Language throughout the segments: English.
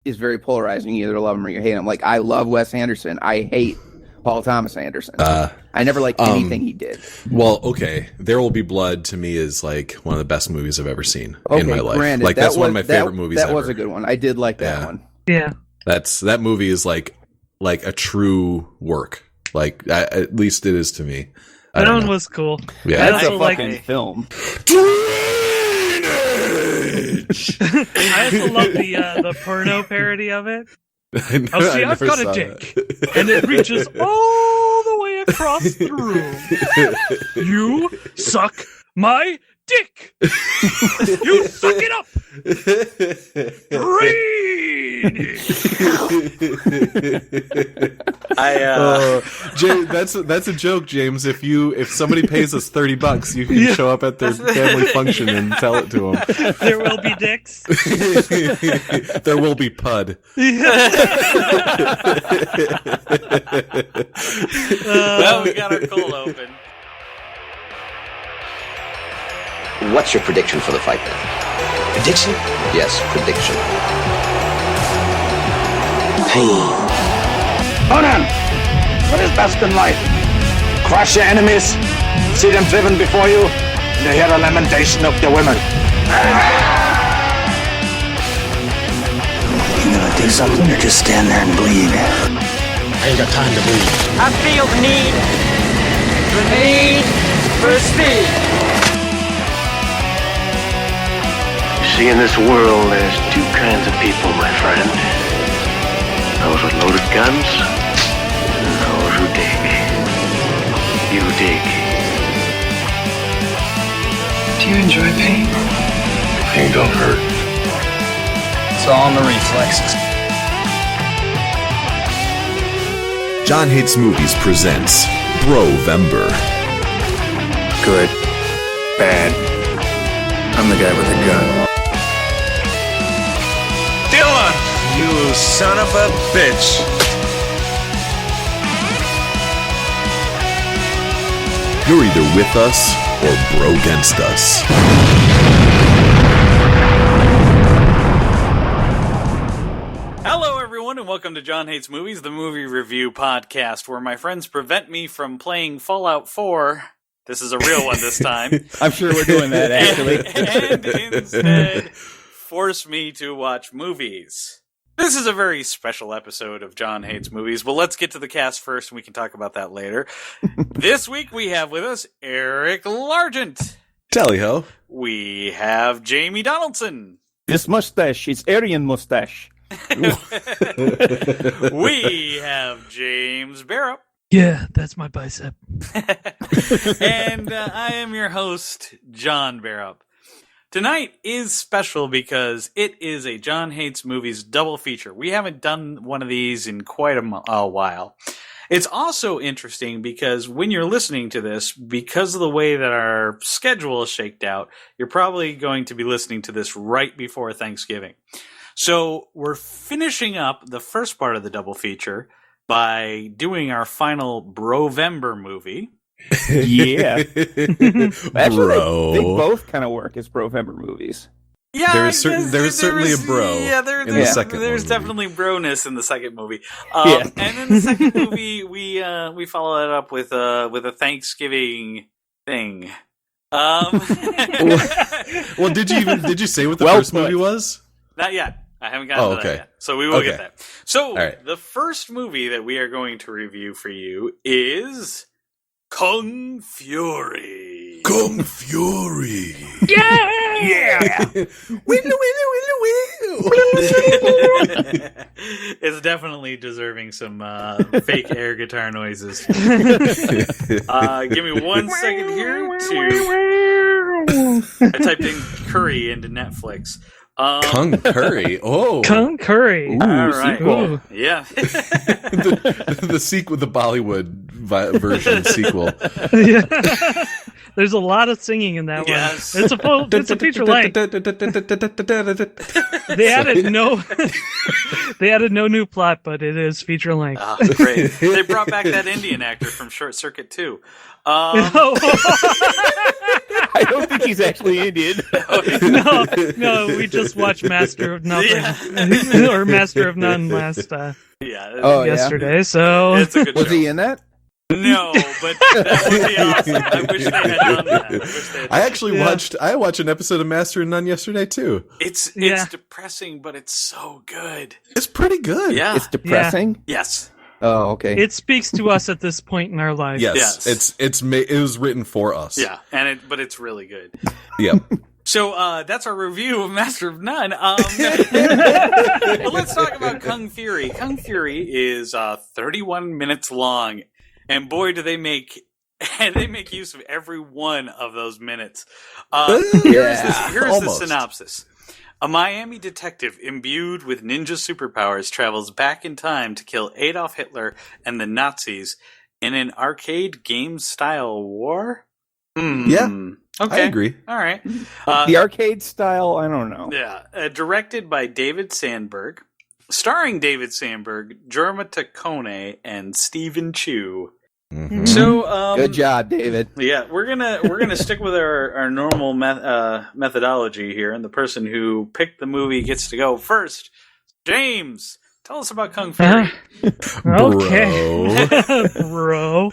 is very polarizing. You either love him or you hate him. Like, I love Wes Anderson. I hate Paul Thomas Anderson. I never liked anything he did. Well, okay. There Will Be Blood to me is like one of the best movies I've ever seen in my life. Granted, like that's one of my favorite movies that ever. was a good one. I did like that one. Yeah. That movie is like a true work. Like at least it is to me. That one was cool. Yeah. That's a fucking film. I also love the porno parody of it. I've got a dick, and it reaches all the way across the room. You suck my dick. You suck it up. Jay, that's a joke, James. If somebody pays us $30, you can show up at their family function and tell it to them. There will be dicks. There will be pud. Well, we got our cold open. What's your prediction for the fight then? Prediction? Yes, prediction. Pain. Conan, what is best in life? Crush your enemies, see them driven before you, and to hear the lamentation of their women. You gonna do something or just stand there and bleed? I ain't got time to bleed. I feel the need for speed. See, in this world, there's two kinds of people, my friend. Those with loaded guns, and those who dig. You dig. Do you enjoy pain? Pain don't hurt. It's all in the reflexes. John Hates Movies presents Brovember. Good. Bad. I'm the guy with the gun. Dylan! You son of a bitch! You're either with us or bro against us. Hello, everyone, and welcome to John Hates Movies, the movie review podcast, where my friends prevent me from playing Fallout 4. This is a real one this time. I'm sure we're doing that, actually. and instead force me to watch movies. This is a very special episode of John Hates Movies, but let's get to the cast first and we can talk about that later. This week we have with us Eric Largent. Tally-ho. We have Jamie Donaldson. This mustache is Aryan mustache. We have James Barrow. Yeah, that's my bicep. And I am your host, John Barrow. Tonight is special because it is a John Hates Movies double feature. We haven't done one of these in quite a while. It's also interesting because when you're listening to this, because of the way that our schedule is shaked out, you're probably going to be listening to this right before Thanksgiving. So we're finishing up the first part of the double feature by doing our final Brovember movie. Yeah. Actually, they both kind of work as Brovember movies. Yeah, there is certainly a bro in the second There's movie. Definitely broness in the second movie. And in the second movie, we follow that up with a Thanksgiving thing. Well, did you say what the first movie was? Not yet. I haven't gotten to that yet. So we will get that. So the first movie that we are going to review for you is Kung Fury. Kung Fury. Yeah! Yeah! It's definitely deserving some fake air guitar noises. Give me 1 second here I typed in curry into Netflix. Kung Curry. Oh. Kung Curry. Ooh, all right. sequel. Yeah. the sequel, the Bollywood version sequel. There's a lot of singing in that Yes. one. It's a feature length. They added no new plot, but it is feature length. Oh, great. They brought back that Indian actor from Short Circuit too. I don't think he's actually Indian. No, we just watched Master of Nothing or Master of None last yesterday. So it's a good was show. he in that? No, but that would be awesome. I wish they had done that. I watched an episode of Master and None yesterday too. It's depressing, but it's so good. It's pretty good. Yeah, It's depressing. yes. Oh, okay. it speaks to us at this point in our lives. Yes. It was written for us. Yeah, but it's really good. Yeah. So that's our review of Master of None. Well, let's talk about Kung Fury. Kung Fury is 31 minutes long, and boy, do they make use of every one of those minutes. Here's the synopsis. A Miami detective imbued with ninja superpowers travels back in time to kill Adolf Hitler and the Nazis in an arcade game-style war? Yeah. Okay. I agree. All right. The arcade style, I don't know. Yeah. Directed by David Sandberg. Starring David Sandberg, Jorma Taccone, and Stephen Chu. Mm-hmm. So, Good job, David. Yeah, we're gonna stick with our normal methodology here, and the person who picked the movie gets to go first. James, tell us about Kung Fury. Okay, bro.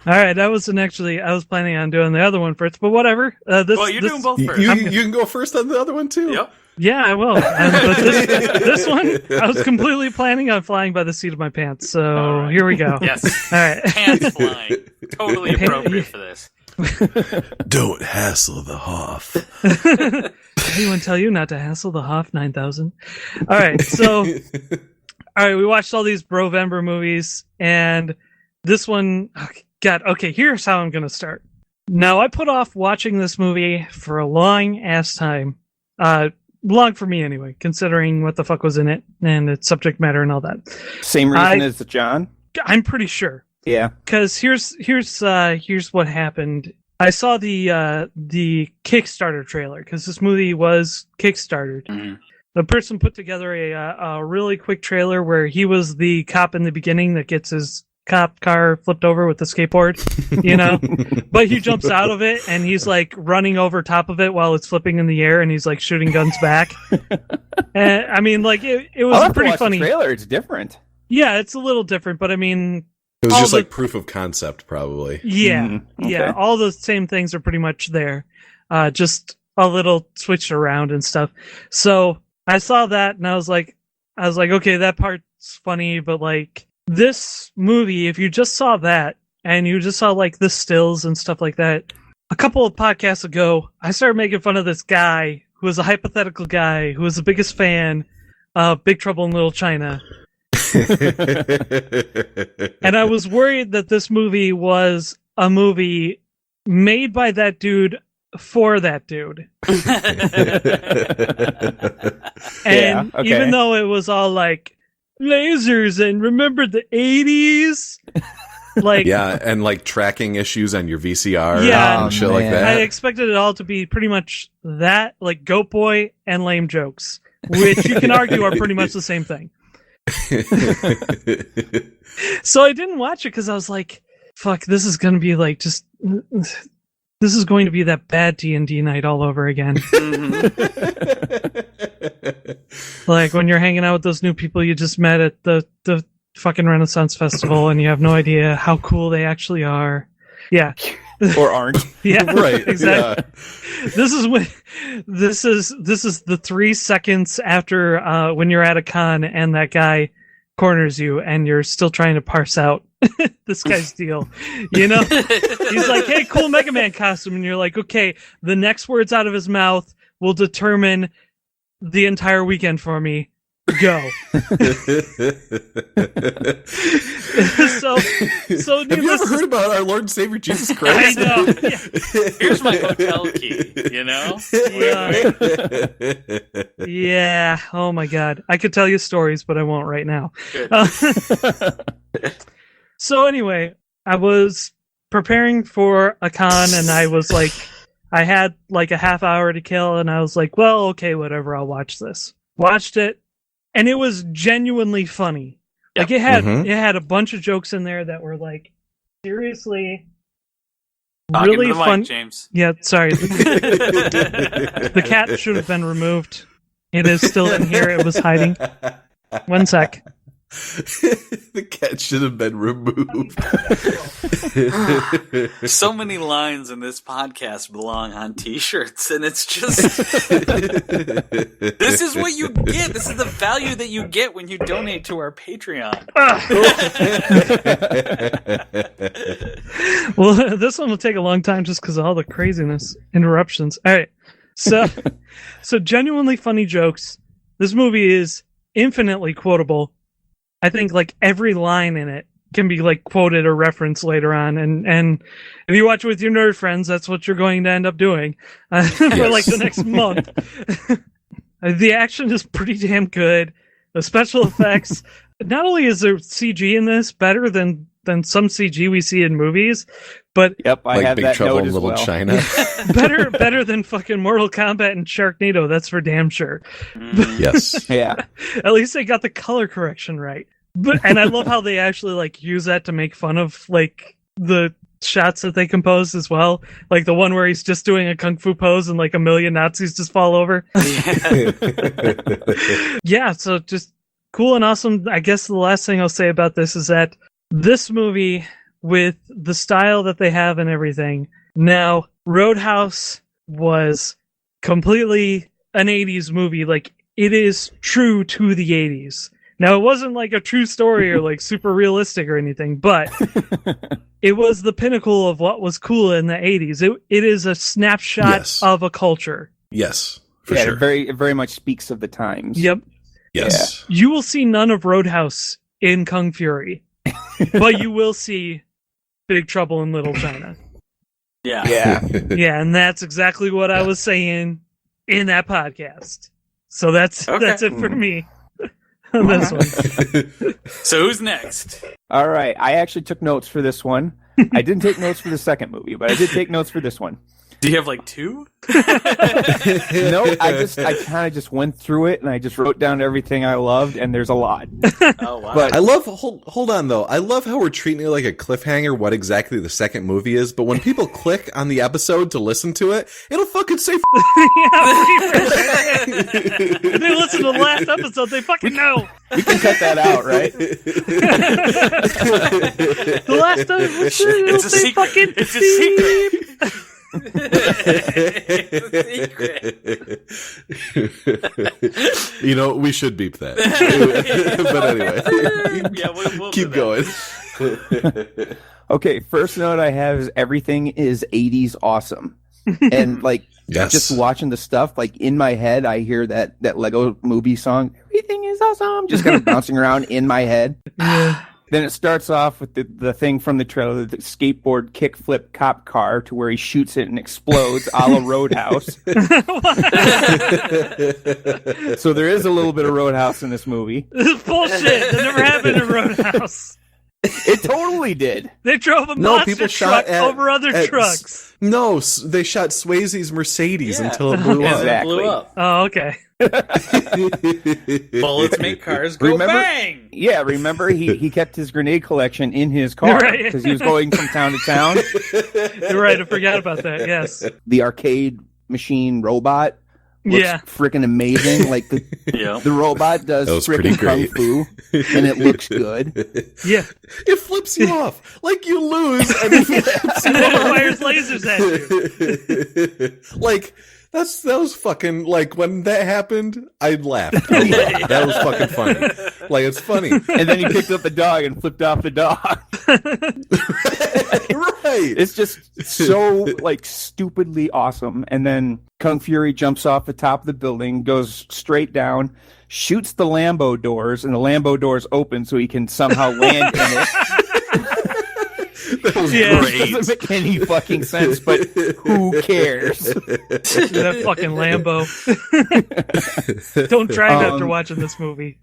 All right, I was planning on doing the other one first, but whatever. You're doing both first. You can go first on the other one too. Yep. Yeah, I will. But this one, I was completely planning on flying by the seat of my pants. So Here we go. Yes. All right. Pants flying. Totally appropriate for this. Don't hassle the Hoff. Anyone tell you not to hassle the Hoff 9000? All right. So, we watched all these Brovember movies, and this one, okay, here's how I'm going to start. Now, I put off watching this movie for a long ass time. Long for me anyway, considering what the fuck was in it and its subject matter and all that. Same reason as John? I'm pretty sure. Yeah. Because here's what happened. I saw the Kickstarter trailer, because this movie was Kickstartered. Mm-hmm. The person put together a really quick trailer where he was the cop in the beginning that gets his cop car flipped over with the skateboard, but he jumps out of it and he's like running over top of it while it's flipping in the air, and he's like shooting guns back. And I mean, like it was pretty funny. The trailer, it's different. Yeah, it's a little different, but I mean, it was just like proof of concept, probably. Yeah, Okay. yeah, all the same things are pretty much there, just a little switched around and stuff. So I saw that and I was like, okay, that part's funny, but like, this movie, if you just saw that and you just saw like the stills and stuff like that, a couple of podcasts ago, I started making fun of this guy who was a hypothetical guy who was the biggest fan of Big Trouble in Little China. And I was worried that this movie was a movie made by that dude for that dude. And even though it was all like lasers and remember the 80s, like and like tracking issues on your VCR, and shit like that. I expected it all to be pretty much that, like Goat Boy and lame jokes, which you can argue are pretty much the same thing. So I didn't watch it because I was like, fuck, this is going to be like this is going to be that bad D&D night all over again. Like when you're hanging out with those new people you just met at the fucking Renaissance Festival and you have no idea how cool they actually are. Yeah. Or aren't. Yeah, right. Exactly. Yeah. This is the 3 seconds after when you're at a con and that guy corners you and you're still trying to parse out this guy's deal. He's like, hey, cool Mega Man costume, and you're like, okay, the next words out of his mouth will determine the entire weekend for me. Go. So have you ever heard about our Lord and Savior Jesus Christ? I know. Yeah. Here's my hotel key, Yeah. Oh my God. I could tell you stories, but I won't right now. So anyway, I was preparing for a con, and I was like, I had like a half hour to kill, and I was like, well, okay, whatever, I'll watch this. Watched it, and it was genuinely funny. Yep. Like it had a bunch of jokes in there that were like seriously really fun. James. Yeah, sorry. The cat should have been removed. It is still in here. It was hiding. 1 sec. The cat should have been removed. So many lines in this podcast belong on t-shirts, and it's just this is what you get. This is the value that you get when you donate to our Patreon. Well, this one will take a long time just because of all the craziness, interruptions. All right, so genuinely funny jokes. This movie is infinitely quotable. I think like every line in it can be like quoted or referenced later on, and if you watch it with your nerd friends, that's what you're going to end up doing for like the next month. The action is pretty damn good. The special effects, not only is there CG in this better than some CG we see in movies, but yep, I like have Big that Trouble note in as Little well. China. better than fucking Mortal Kombat and Sharknado. That's for damn sure. Yes. Yeah. At least they got the color correction right. And I love how they actually like use that to make fun of like the shots that they composed as well. Like the one where he's just doing a kung fu pose and like a million Nazis just fall over. Yeah, so just cool and awesome. I guess the last thing I'll say about this is that this movie, with the style that they have and everything, now Roadhouse was completely an 80s movie. Like it is true to the 80s. Now, it wasn't like a true story or like super realistic or anything, but it was the pinnacle of what was cool in the 80s. It is a snapshot of a culture. Yes, for sure. It very much speaks of the times. Yep. Yes. Yeah. You will see none of Roadhouse in Kung Fury, but you will see Big Trouble in Little China. Yeah. Yeah. Yeah, and that's exactly what I was saying in that podcast. So that's it for me. On this one. So who's next? All right. I actually took notes for this one. I didn't take notes for the second movie, but I did take notes for this one. Do you have like two? No, I kind of just went through it and I just wrote down everything I loved, and there's a lot. Oh wow! But I love. Hold on though. I love how we're treating it like a cliffhanger. What exactly the second movie is, but when people click on the episode to listen to it, it'll fucking say. If they listen to the last episode, they fucking know. We can cut that out, right? The last episode, it's a secret. It's a secret. You know, we should beep that. But anyway, we'll keep going. Okay, first note I have is everything is 80s awesome. And like just watching the stuff, like in my head I hear that Lego movie song, everything is awesome, just kind of bouncing around in my head. Yeah. Then it starts off with the thing from the trailer, the skateboard kickflip cop car, to where he shoots it and explodes, a la Roadhouse. So there is a little bit of Roadhouse in this movie. This is bullshit. That never happened in Roadhouse. It totally did. They drove a monster truck over other trucks. No, they shot Swayze's Mercedes until it blew up. Exactly. Blew up. Oh, okay. Bullets make cars go bang. Yeah, remember he kept his grenade collection in his car because he was going from town to town. You're right, I forgot about that. Yes. The arcade machine robot looks freaking amazing. Like the robot does freaking kung fu, and it looks good. Yeah, it flips you off like you lose, and it fires lasers at you. Like. That was fucking, like, when that happened, I laughed. That was fucking funny. Like, it's funny. And then he picked up the dog and flipped off the dog. Right. It's just so, like, stupidly awesome. And then Kung Fury jumps off the top of the building, goes straight down, shoots the Lambo doors, and the Lambo doors open so he can somehow land in it. It doesn't make any fucking sense, but who cares? That fucking Lambo. Don't drive after watching this movie.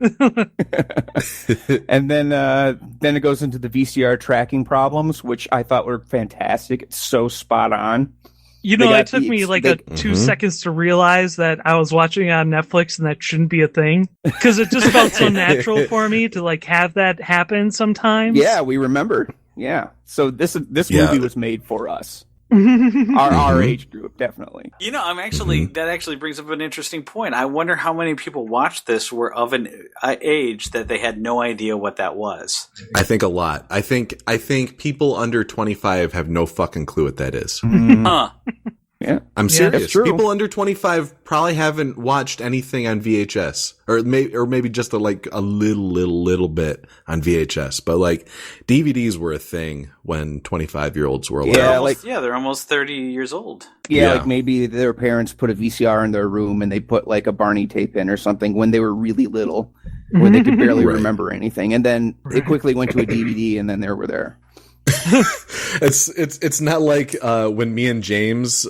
And then it goes into the VCR tracking problems, which I thought were fantastic. It's so spot on. You know, it took me like 2 seconds to realize that I was watching it on Netflix and that shouldn't be a thing, because it just felt so natural for me to like have that happen sometimes. Yeah, we remember. Yeah, so this movie was made for us. Our age group, definitely. You know, I'm actually that actually brings up an interesting point. I wonder how many people watched this were of an age that they had no idea what that was. I think a lot. I think people under 25 have no fucking clue what that is. Huh. Yeah, I'm serious. People under 25 probably haven't watched anything on VHS, or maybe just a little bit on VHS. But like DVDs were a thing when 25-year-olds were alive. They're almost 30 years old. Yeah, like maybe their parents put a VCR in their room and they put like a Barney tape in or something when they were really little, where they could barely remember anything, and then it quickly went to a DVD, and then they were there. It's not like when me and James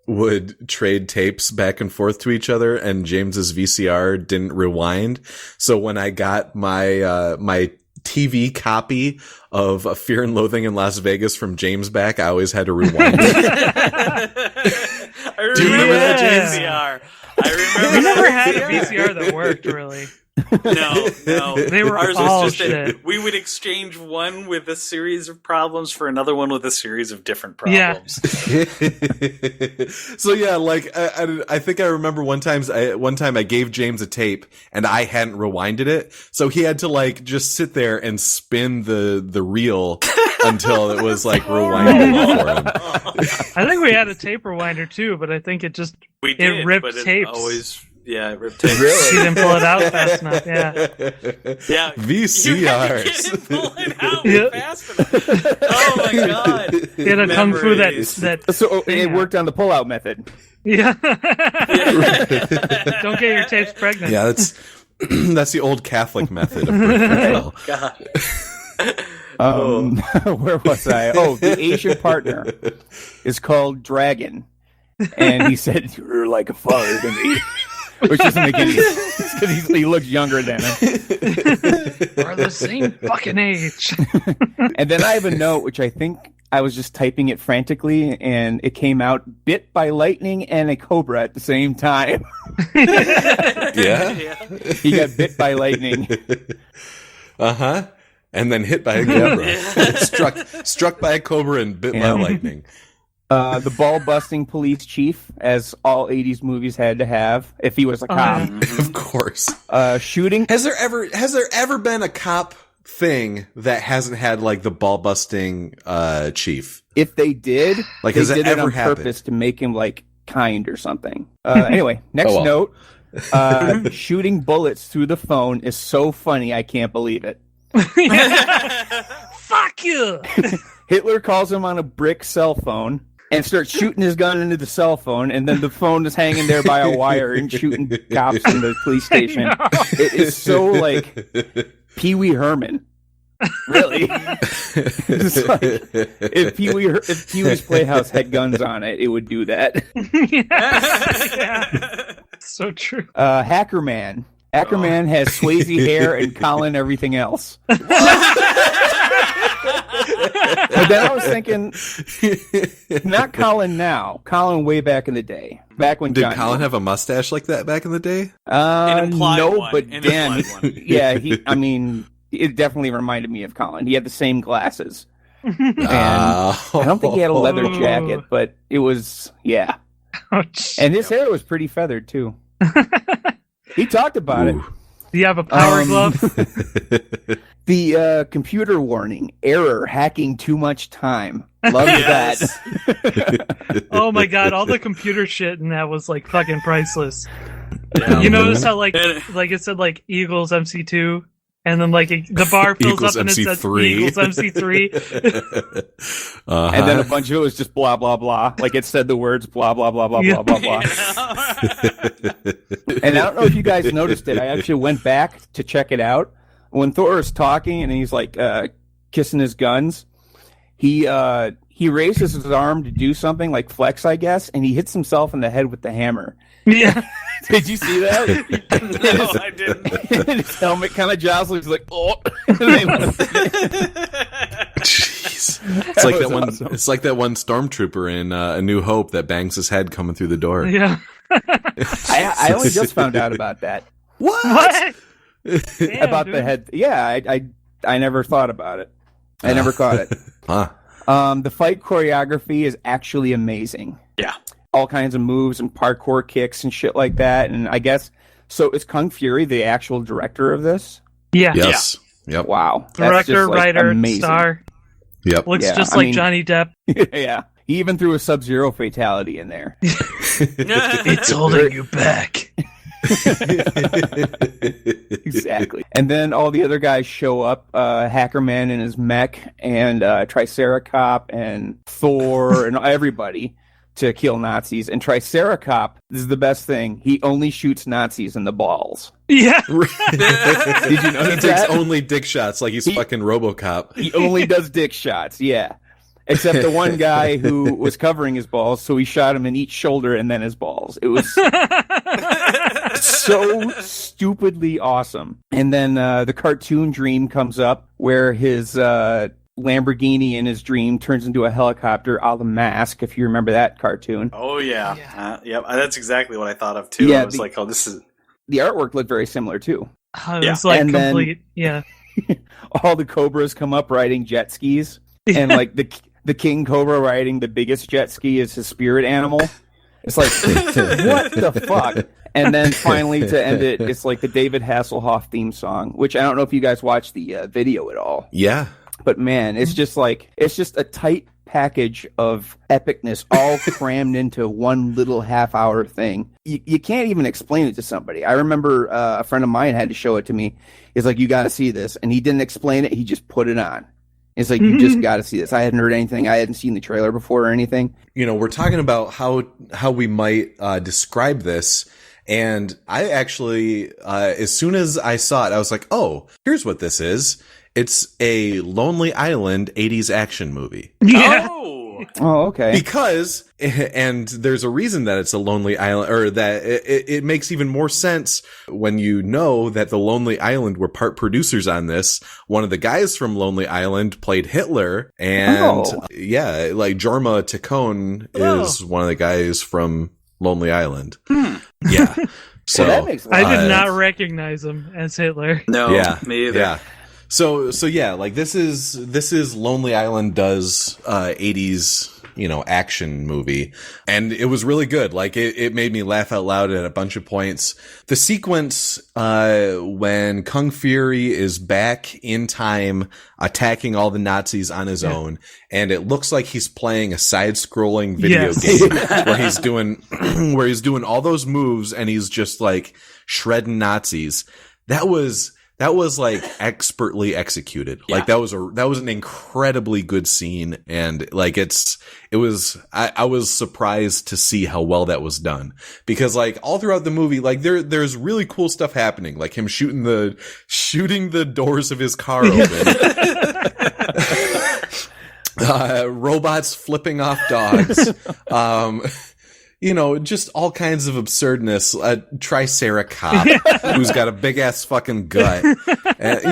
would trade tapes back and forth to each other, and James's VCR didn't rewind. So when I got my my TV copy of Fear and Loathing in Las Vegas from James back, I always had to rewind it. Do you remember that, James? VCR. I remember. We never had a VCR that worked really. No. They were Ours all was just shit. we would exchange one with a series of problems for another one with a series of different problems. Yeah. So yeah, like I think I remember one time I gave James a tape and I hadn't rewinded it, so he had to like just sit there and spin the reel until it was like rewinded for him. I think we had a tape rewinder too, but I think it ripped tapes. It ripped tapes. Really? She didn't pull it out fast enough. Yeah. VCRs. You didn't pull it out fast enough. Oh my god! You had to come through that. So it worked on the pull-out method. Yeah. Don't get your tapes pregnant. Yeah, that's the old Catholic method of birth control. Where was I? Oh, the Asian partner is called Dragon, and he said, "You're like a father to me," which doesn't make any sense because he looks younger than him. We're the same fucking age. And then I have a note, which I think I was just typing it frantically, and it came out bit by lightning and a cobra at the same time. Yeah? He got bit by lightning. Uh-huh. And then hit by a cobra. Struck by a cobra and bit by lightning. The ball-busting police chief, as all 80s movies had to have, if he was a cop. Of course. Shooting. Has there ever been a cop thing that hasn't had like the ball-busting chief? If they did, like, they has did it ever on happened? purpose to make him like kind or something. Anyway, next note. Shooting bullets through the phone is so funny, I can't believe it. Fuck you! Hitler calls him on a brick cell phone and starts shooting his gun into the cell phone, and then the phone is hanging there by a wire and shooting cops in the police station. It is so like Pee Wee Herman. Really? It's like, if Pee Wee's Playhouse had guns on it, it would do that. Yeah. So true. Hacker Man. Ackerman has Swayze hair and Colin everything else. But then I was thinking, not Colin now. Colin way back in the day. Back when Did Colin have a mustache like that back in the day? No, but Dan, yeah, it definitely reminded me of Colin. He had the same glasses. And I don't think he had a leather jacket, but it was, yeah. Ouch. And his hair was pretty feathered, too. He talked about it. Do you have a power glove? The computer warning, error, hacking too much time. Love that. Oh my god, all the computer shit in that was like fucking priceless. Yeah, you notice how like it said like Eagles MC2, and then like the bar fills Eagles up and MC3. it says Eagles MC3. And then a bunch of it was just blah blah blah. Like it said the words blah blah blah blah blah blah blah. And I don't know if you guys noticed it. I actually went back to check it out. When Thor is talking and he's like kissing his guns, He raises his arm to do something like flex, I guess, and he hits himself in the head with the hammer. Yeah. Did you see that? No, I didn't. And his helmet kind of jostles. He's like, oh. Jeez. It's like that one. Awesome. It's like that one stormtrooper in A New Hope that bangs his head coming through the door. Yeah. I only just found out about that. What? Damn, about dude. The head. Yeah, I never thought about it. I never caught it. Huh. The fight choreography is actually amazing. Yeah. All kinds of moves and parkour kicks and shit like that. And I guess, so is Kung Fury the actual director of this? Yeah. Yes. Yeah. Yep. Wow. Director, writer, amazing. star. Yep. Looks just like Johnny Depp. Yeah. He even threw a Sub-Zero fatality in there. It's holding you back. Exactly. And then all the other guys show up, Hackerman and his mech, and Triceracop and Thor and everybody to kill Nazis. And Triceracop, this is the best thing, he only shoots Nazis in the balls. Yeah. Did you know he takes only dick shots like he's fucking RoboCop. He only does dick shots, yeah. Except the one guy who was covering his balls, so he shot him in each shoulder and then his balls. It was so stupidly awesome. And then the cartoon dream comes up where his Lamborghini in his dream turns into a helicopter a la Mask, if you remember that cartoon. Oh, yeah. Yep, that's exactly what I thought of, too. Yeah, I was like, oh, this is... The artwork looked very similar, too. It was like and complete, then, all the Cobras come up riding jet skis, and like the King Cobra riding the biggest jet ski is his spirit animal. It's like, what the fuck? And then finally, to end it, it's like the David Hasselhoff theme song, which I don't know if you guys watched the video at all. Yeah. But man, it's just a tight package of epicness all crammed into one little half-hour thing. You can't even explain it to somebody. I remember a friend of mine had to show it to me. He's like, you got to see this. And he didn't explain it. He just put it on. It's like, you just got to see this. I hadn't heard anything. I hadn't seen the trailer before or anything. You know, we're talking about how we might describe this. And I actually, as soon as I saw it, I was like, oh, here's what this is. It's a Lonely Island 80s action movie. Yeah. Oh, okay. Because, and there's a reason that it's a Lonely Island, or that it makes even more sense when you know that the Lonely Island were part producers on this. One of the guys from Lonely Island played Hitler, and like Jorma Taccone is one of the guys from Lonely Island. Yeah. So that makes I did not recognize him as Hitler. No, me either. Yeah. So yeah, like this is Lonely Island does 80s, action movie. And it was really good. Like it made me laugh out loud at a bunch of points. The sequence when Kung Fury is back in time attacking all the Nazis on his own, and it looks like he's playing a side-scrolling video game where he's doing all those moves and he's just like shredding Nazis. That was like expertly executed. Yeah. Like that was an incredibly good scene. And like I was surprised to see how well that was done, because like all throughout the movie, like there's really cool stuff happening. Like him shooting the doors of his car open. Robots flipping off dogs. Just all kinds of absurdness. Triceracop, who's got a big ass fucking gut. And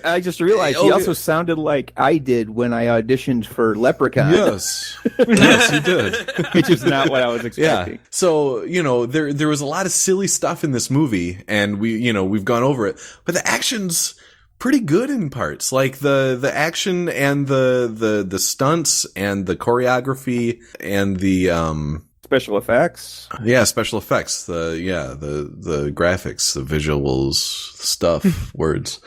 I just realized he also sounded like I did when I auditioned for Leprechaun. Yes, he did. Which is not what I was expecting. Yeah. So there was a lot of silly stuff in this movie, and we've gone over it, but the action's pretty good in parts. Like the action and the stunts and the choreography and the special effects. Yeah, special effects. The graphics, the visuals, stuff, words.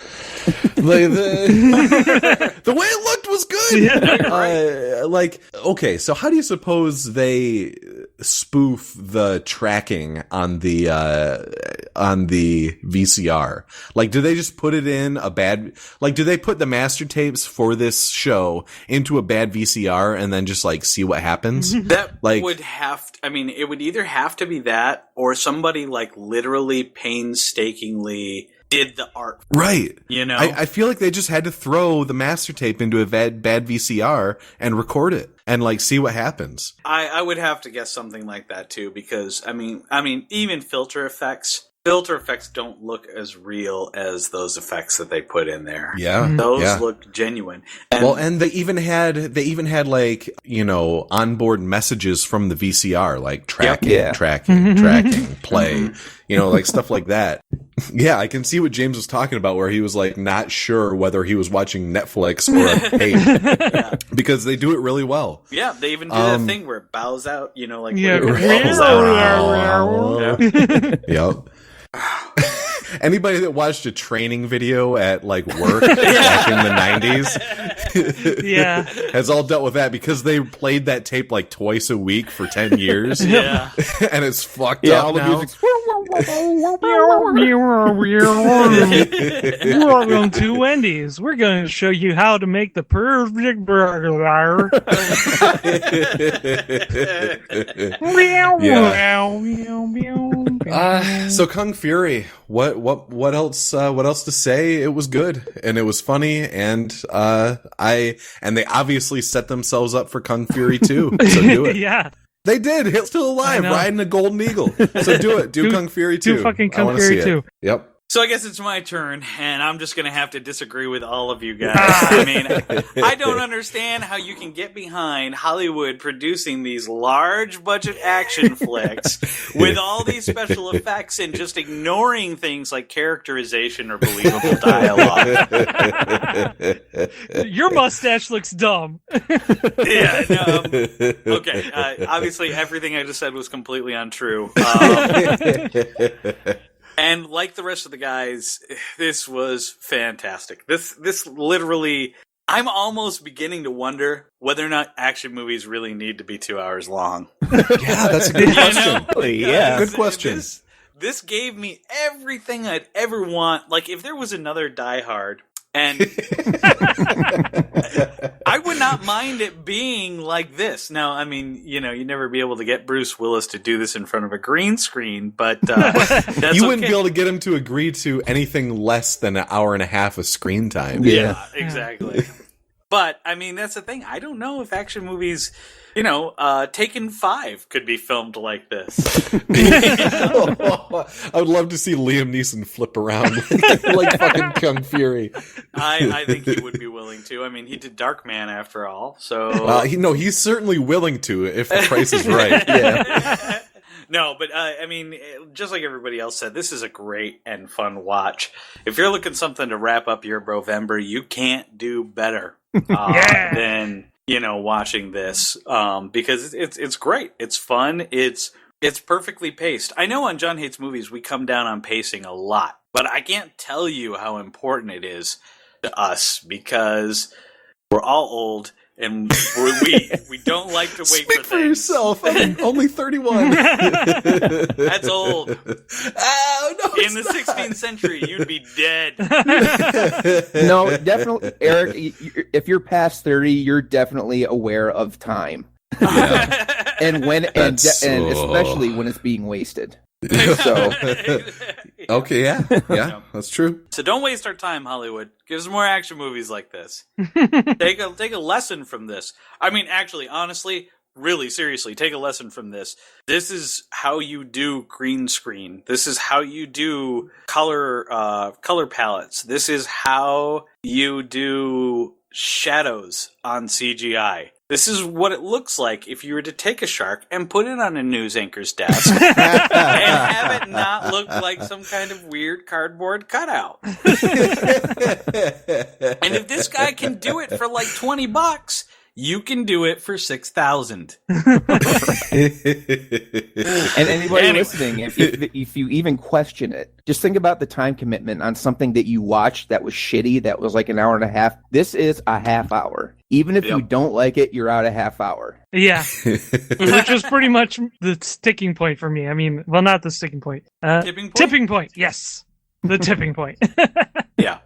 The way it looked was good. Yeah. Okay, so how do you suppose they spoof the tracking on the VCR? Like, do they just put it in do they put the master tapes for this show into a bad VCR and then just like see what happens? That it would either have to be that, or somebody like literally painstakingly did the art. Right. You know? I feel like they just had to throw the master tape into a bad VCR and record it and like see what happens. I would have to guess something like that too, because I mean even filter effects don't look as real as those effects that they put in there. Yeah. Those look genuine. And they even had like, you know, onboard messages from the VCR, like tracking, play, you know, like stuff like that. Yeah, I can see what James was talking about, where he was like not sure whether he was watching Netflix or a tape, because they do it really well. Yeah, they even do that thing where it bows out, you know, like Yep. Anybody that watched a training video at like work back in the 90s has all dealt with that, because they played that tape like twice a week for 10 years. Yeah. And it's fucked up all the now. music's Welcome to Wendy's. We're going to show you how to make the perfect burger. So Kung Fury, what else to say? It was good and it was funny, and they obviously set themselves up for Kung Fury 2. So do it. Yeah. They did. He's still alive, riding a golden eagle. So do it. Do Kung Fury 2. Do fucking Kung Fury 2. Yep. So I guess it's my turn, and I'm just going to have to disagree with all of you guys. I mean, I don't understand how you can get behind Hollywood producing these large-budget action flicks with all these special effects and just ignoring things like characterization or believable dialogue. Your mustache looks dumb. Yeah, no, okay. Obviously, everything I just said was completely untrue. And like the rest of the guys, this was fantastic. This literally, I'm almost beginning to wonder whether or not action movies really need to be 2 hours long. Yeah, that's a good question. Good question. This gave me everything I'd ever want. Like, if there was another Die Hard, and I would not mind it being like this. Now, I mean, you know, you'd never be able to get Bruce Willis to do this in front of a green screen, but that's you wouldn't be able to get him to agree to anything less than an hour and a half of screen time. Yeah, exactly. But, I mean, that's the thing. I don't know if action movies, you know, Taken 5 could be filmed like this. I would love to see Liam Neeson flip around like fucking Kung Fury. I think he would be willing to. I mean, he did Darkman after all, so... he's certainly willing to if the price is right. Yeah. No, but I mean, just like everybody else said, this is a great and fun watch. If you're looking something to wrap up your Brovember, you can't do better than, you know, watching this, because it's great. It's fun. It's perfectly paced. I know on John Hates Movies we come down on pacing a lot, but I can't tell you how important it is to us, because we're all old. And we don't like to wait Speak for things. yourself. I'm only 31. That's old. Oh, no, in the 16th century, you'd be dead. No, definitely, Eric. If you're past 30, you're definitely aware of time, and especially when it's being wasted. So, okay, yeah, that's true. So don't waste our time, Hollywood. Give us more action movies like this. Take a lesson from this. I mean, actually, honestly, really, seriously, take a lesson from this. This is how you do green screen. This is how you do color palettes. This is how you do shadows on CGI. This is what it looks like if you were to take a shark and put it on a news anchor's desk and have it not look like some kind of weird cardboard cutout. And if this guy can do it for like $20, you can do it for $6,000. And anybody listening, if you even question it, just think about the time commitment on something that you watched that was shitty, that was like an hour and a half. This is a half hour. Even if you don't like it, you're out a half hour. Yeah. Which was pretty much the sticking point for me. I mean, well, not the sticking point. Tipping point? Tipping point, yes. The tipping point. Yeah.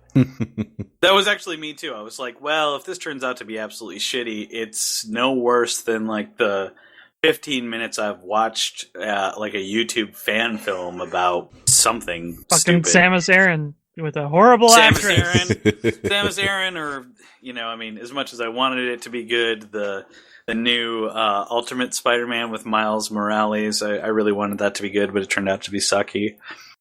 That was actually me too. I was like, well, if this turns out to be absolutely shitty, it's no worse than like the 15 minutes I've watched like a YouTube fan film about something fucking stupid. Samus Aran. with a horrible Samus actress. Samus Aran, or as much as I wanted it to be good, the new Ultimate Spider-Man with Miles Morales, I really wanted that to be good, but it turned out to be sucky.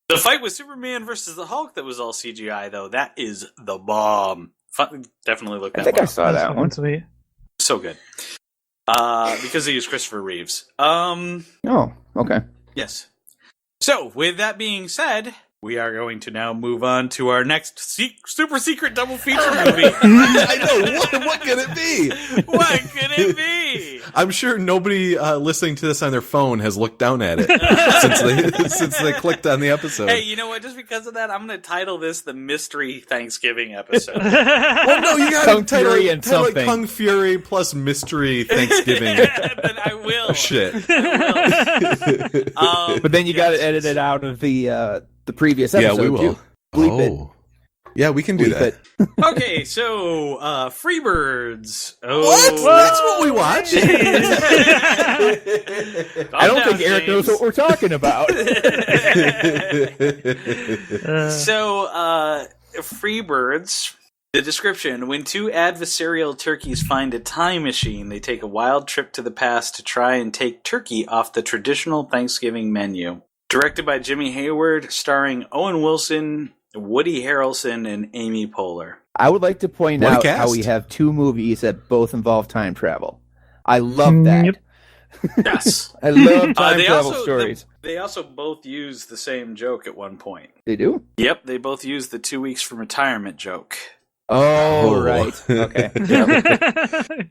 The fight with Superman versus the Hulk that was all CGI, though, that is the bomb. Definitely look that I think I saw that one. Sweet. So good. Because they used Christopher Reeves. Oh, okay. Yes. So, with that being said, we are going to now move on to our next super secret double feature movie. I know. What could it be? What could it be? I'm sure nobody listening to this on their phone has looked down at it since they clicked on the episode. Hey, you know what? Just because of that, I'm going to title this the Mystery Thanksgiving episode. Well, no, you got Kung Fury and title something. it Kung Fury plus Mystery Thanksgiving. Then I will. Shit. I will. But then you got to edit it out of the previous episode. Yeah, we will. Too. Bleep it. Yeah, we can do Bleep that. it. Okay, so Freebirds. Oh, What? That's what we watch. I don't think Eric knows what we're talking about. So, Freebirds. The description: when two adversarial turkeys find a time machine, they take a wild trip to the past to try and take turkey off the traditional Thanksgiving menu. Directed by Jimmy Hayward, starring Owen Wilson, Woody Harrelson, and Amy Poehler. I would like to point What a out cast. how we have two movies that both involve time travel. I love that. Yep. Yes. I love time travel stories. They also both use the same joke at one point. They do? Yep, they both use the 2 weeks from retirement joke. Oh, right. Okay. Yep.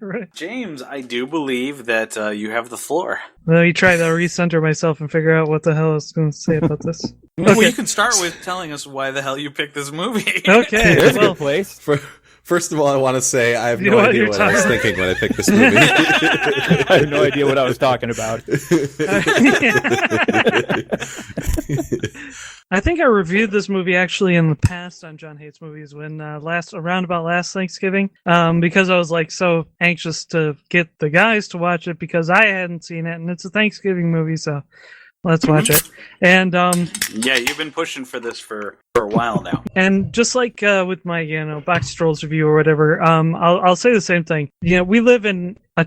Right. James, I do believe that you have the floor. Let me try to recenter myself and figure out what the hell I was going to say about this. Well, Okay. you can start with telling us why the hell you picked this movie. Okay. There's a Well, good place. First of all, I want to say I have You no know what idea you're what I was talking thinking when I picked this movie. I have no idea what I was talking about. I think I reviewed this movie actually in the past on John Hates Movies when last Thanksgiving, because I was like so anxious to get the guys to watch it because I hadn't seen it, and it's a Thanksgiving movie, so let's watch it. And Yeah, you've been pushing for this for a while now. and just like with my Box Trolls review or whatever, I'll say the same thing. We live in a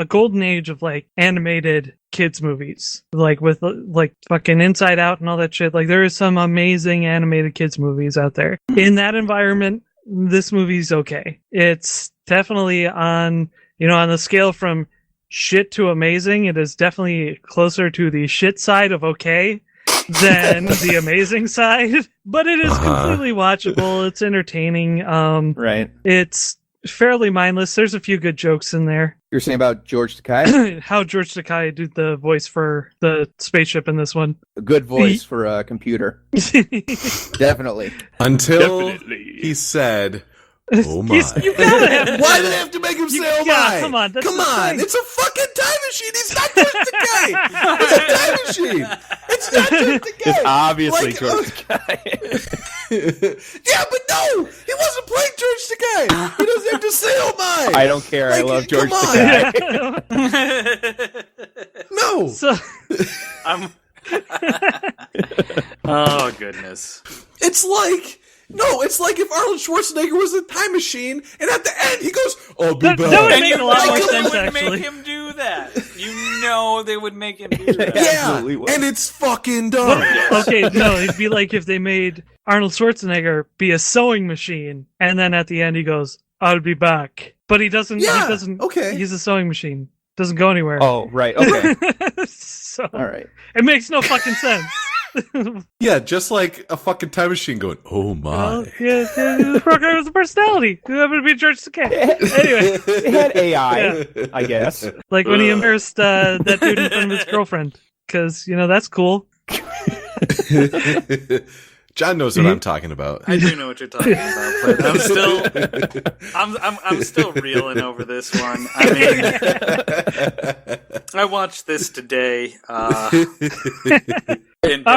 golden age of like animated kids movies, like with like fucking Inside Out and all that shit. Like there is some amazing animated kids movies out there. In that environment, this movie's okay. It's definitely on the scale from shit to amazing. It is definitely closer to the shit side of okay than the amazing side, but it is completely watchable. It's entertaining. Right. It's fairly mindless. There's a few good jokes in there. You're saying about George Takei? How George Takei did the voice for the spaceship in this one. A good voice for a computer. Definitely. Until he said, "Oh my!" You gotta have. Why did they have to make him say "Oh my"? Come on, that's come the on! thing. It's a fucking time machine. He's not George Takei. It's a time machine. It's not George Takei. It's obviously Like, George Takei. Yeah, but no, he wasn't playing George Takei. He doesn't have to say "Oh my." I don't care. I love George come on. Takei. No. So I'm... Oh, goodness. It's like if Arnold Schwarzenegger was a time machine, and at the end he goes, "I'll be back." that would And make you a lot know more they sense, would actually. make him do that. You know they would make him do that. Yeah, Absolutely would. and it's fucking dumb. Okay, no, it'd be like if they made Arnold Schwarzenegger be a sewing machine, and then at the end he goes, "I'll be back," but he doesn't. Yeah, he doesn't. okay. He's a sewing machine. Doesn't go anywhere. Oh, right. Okay. So All right. it makes no fucking sense. Yeah, just like a fucking time machine going, "Oh my." Well, yeah, the program was a personality. Who happened to be George Takei? Anyway, It had AI, I guess. like when he embarrassed that dude in front of his girlfriend, because that's cool. John knows what I'm talking about. I do know what you're talking about, but I'm still reeling over this one. I mean, I watched this today. All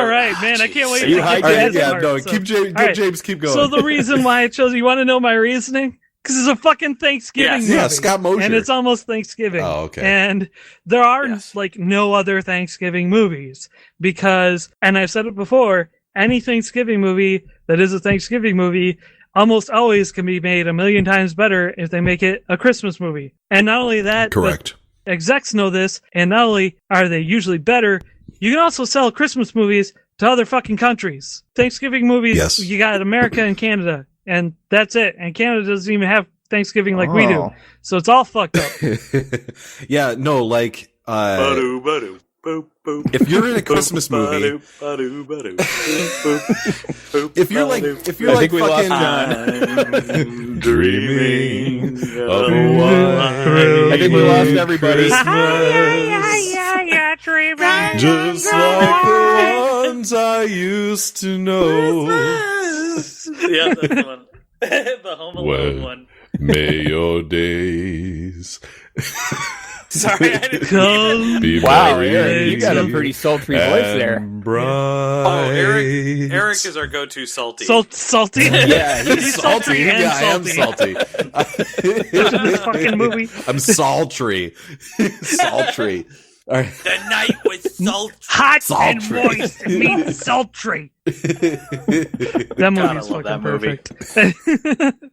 right, man, I can't wait. Are you to get hyped? to that Yeah, part, no, so- keep James, All right. James, keep going. So the reason why I chose, you want to know my reasoning? Because it's a fucking Thanksgiving Yes. movie. Yeah, Scott Mosier. And it's almost Thanksgiving. Oh, okay. And there are Yes. like no other Thanksgiving movies because, and I've said it before, any Thanksgiving movie that is a Thanksgiving movie almost always can be made a million times better if they make it a Christmas movie. And not only that, correct. Execs know this, and not only are they usually better, you can also sell Christmas movies to other fucking countries. Thanksgiving movies, yes. You got America and Canada, and that's it. And Canada doesn't even have Thanksgiving like we do. So it's all fucked up. Yeah, no, like... if you're in a Christmas movie, if you're like fucking dreaming of I think we lost everybody. Just like the ones I used to know. Yeah, that's the one. The Home Alone one. May your days. Sorry, I didn't. Wow, Eric, you got a pretty sultry voice there. Oh, Eric is our go-to salty. Salty? Yeah, he's salty. Yeah, I am salty. This fucking movie. I'm sultry. Sultry. All right. The night was sultry. Hot Sultry. and moist. It means sultry. That movie's fucking perfect.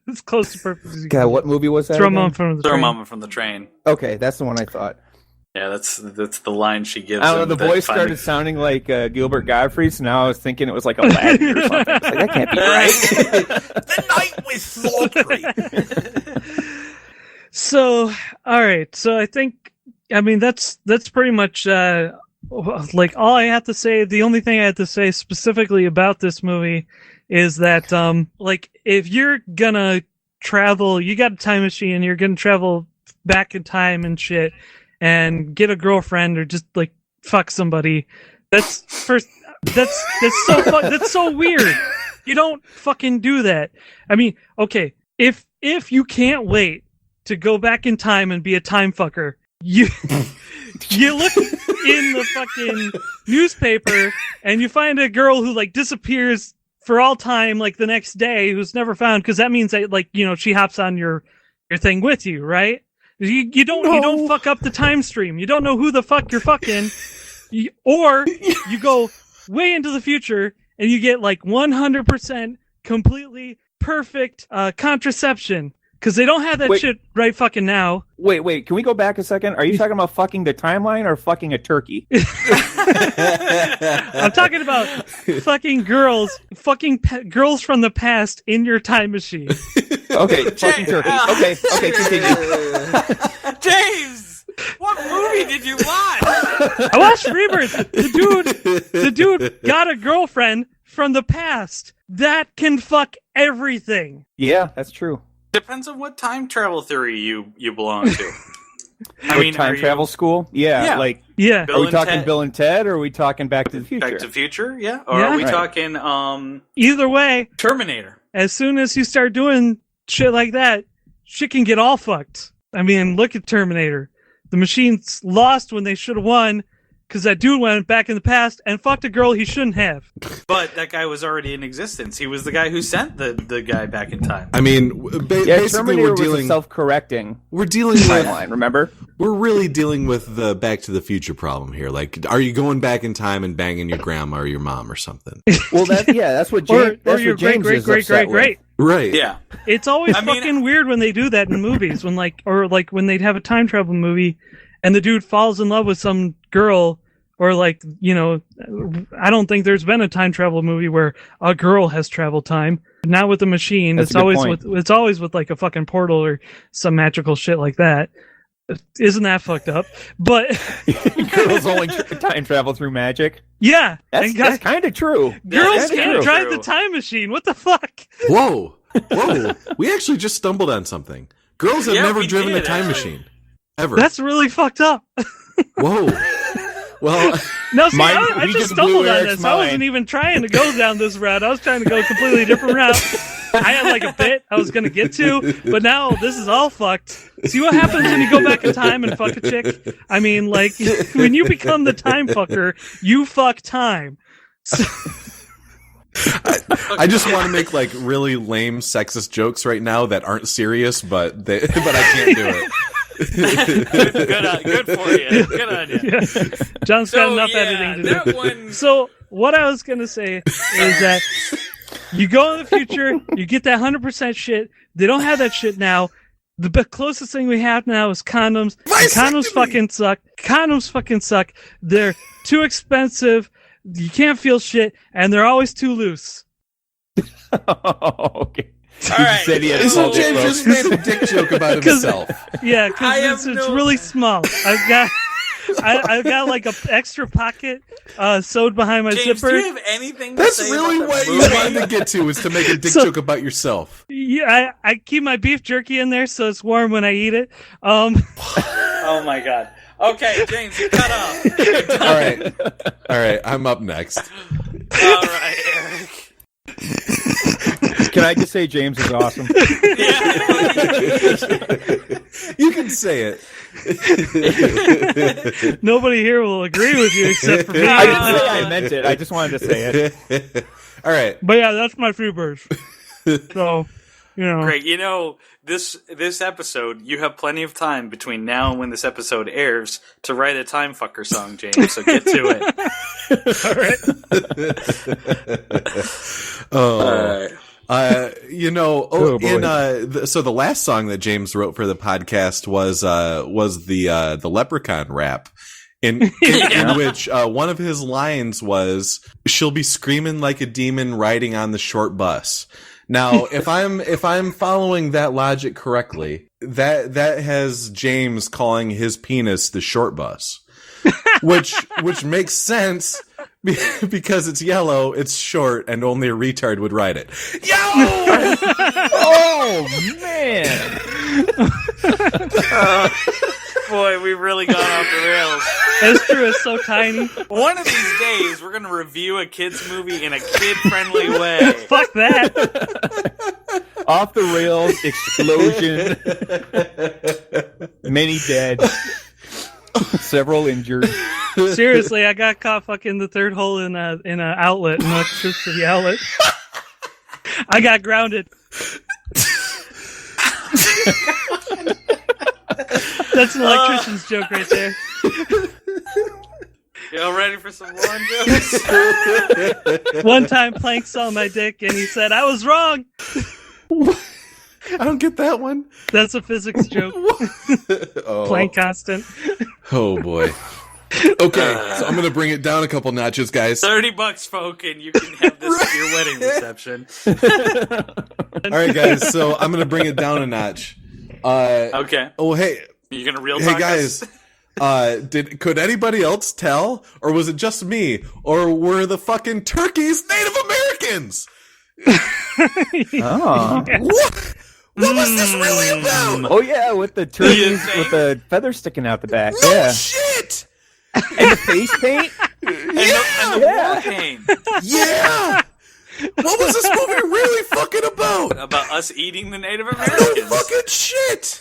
It's close to perfect. God, what movie was that? Throw Mama from the Throw Train. Mama from the Train. Okay, that's the one I thought. Yeah, that's the line she gives. I don't know, him the that voice started sounding like Gilbert Gottfried, so now I was thinking it was like Aladdin or something. It's like, that can't be right. The night was sultry. So, all right. So I think, I mean, that's pretty much like all I have to say. The only thing I have to say specifically about this movie is that, like, if you're gonna travel, you got a time machine, and you're gonna travel back in time and shit, and get a girlfriend or just like fuck somebody. That's so weird. You don't fucking do that. I mean, okay, if you can't wait to go back in time and be a time fucker, you look in the fucking newspaper and you find a girl who like disappears for all time, like the next day, who's never found, because that means that, like, you know, she hops on your thing with you, right? You don't fuck up the time stream. You don't know who the fuck you're fucking, or you go way into the future and you get like 100% completely perfect contraception. Because they don't have that shit right fucking now. Wait, can we go back a second? Are you talking about fucking the timeline or fucking a turkey? I'm talking about fucking girls from the past in your time machine. Okay, fucking turkey. Okay, continue. James, what movie did you watch? I watched Rebirth. The dude got a girlfriend from the past that can fuck everything. Yeah, that's true. Depends on what time travel theory you belong to. I mean, time travel school? Yeah. Like, yeah. Are we talking Bill and Ted, or are we talking Back to the Future? Back to the Future, yeah. Or are we talking either way, Terminator? As soon as you start doing shit like that, shit can get all fucked. I mean, look at Terminator. The machine's lost when they should have won, because that dude went back in the past and fucked a girl he shouldn't have. But that guy was already in existence. He was the guy who sent the guy back in time. I mean, basically we're dealing self-correcting. We're dealing with timeline. Remember, we're really dealing with the Back to the Future problem here. Like, are you going back in time and banging your grandma or your mom or something? Well, that's what James. Or your great. Right. Yeah. It's always fucking weird when they do that in movies. When when they'd have a time travel movie, and the dude falls in love with some girl, or like, you know, I don't think there's been a time travel movie where a girl has traveled time. Now with the machine, it's always with like a fucking portal or some magical shit like that. Isn't that fucked up? But girls only time travel through magic. Yeah, that's kind of true. Girls can't drive the time machine. What the fuck? Whoa! We actually just stumbled on something. Girls have never driven a time machine. Ever. That's really fucked up. Whoa. Well, no, see, I just stumbled on this. I wasn't even trying to go down this route. I was trying to go a completely different route. I had like a bit I was going to get to, but now this is all fucked. See what happens when you go back in time and fuck a chick? I mean, like, when you become the time fucker, you fuck time. So... I just want to make like really lame sexist jokes right now that aren't serious, but I can't do it. Good for you. Good on you. Yeah. John's got enough editing to do. So what I was gonna say is that You go in the future, you get that 100% shit. They don't have that shit now. The closest thing we have now is condoms. Condoms fucking suck. They're too expensive. You can't feel shit, and they're always too loose. Okay. All right. Isn't James just made a dick joke about himself? Yeah, because it's really small. I've got like an extra pocket sewed behind my James, zipper. do you have anything to That's say really about what the you movie? wanted to get to, is to make a dick joke about yourself. Yeah, I keep my beef jerky in there so it's warm when I eat it. Oh my god. Okay, James, you cut off. All right, I'm up next. All right, Eric. Can I just say James is awesome? You can say it. Nobody here will agree with you except for me. I didn't say I meant it. I just wanted to say it. All right. But yeah, that's my free verse. So, Great. This episode, you have plenty of time between now and when this episode airs to write a time fucker song, James. So get to it. All right. So the last song that James wrote for the podcast was the Leprechaun rap, in which one of his lines was, "She'll be screaming like a demon riding on the short bus." Now, if I'm following that logic correctly, that has James calling his penis the short bus, which makes sense. Because it's yellow, it's short, and only a retard would ride it. Yo! Oh, man. Boy, we've really gone off the rails. It's true, it's so tiny. One of these days, we're going to review a kid's movie in a kid-friendly way. Fuck that. Off the rails, explosion. Many dead. Several injured. Seriously, I got caught fucking the third hole in a outlet, an electricity outlet. I got grounded. That's an electrician's joke right there. Y'all ready for some lawn jokes? One time Plank saw my dick and he said, "I was wrong." I don't get that one. That's a physics joke. Planck constant. Oh boy. Okay, so I'm gonna bring it down a couple notches, guys. $30, folk, and you can have this at your wedding reception. All right, guys. So I'm gonna bring it down a notch. Okay. Oh, hey. You gonna real talk Hey, guys. Could anybody else tell, or was it just me, or were the fucking turkeys Native Americans? Oh. What was this really about? Oh yeah, with the turkeys with the feathers sticking out the back. No yeah. shit. And the face paint. And the war paint. Yeah. What was this movie really fucking about? About us eating the Native No Americans. fucking shit.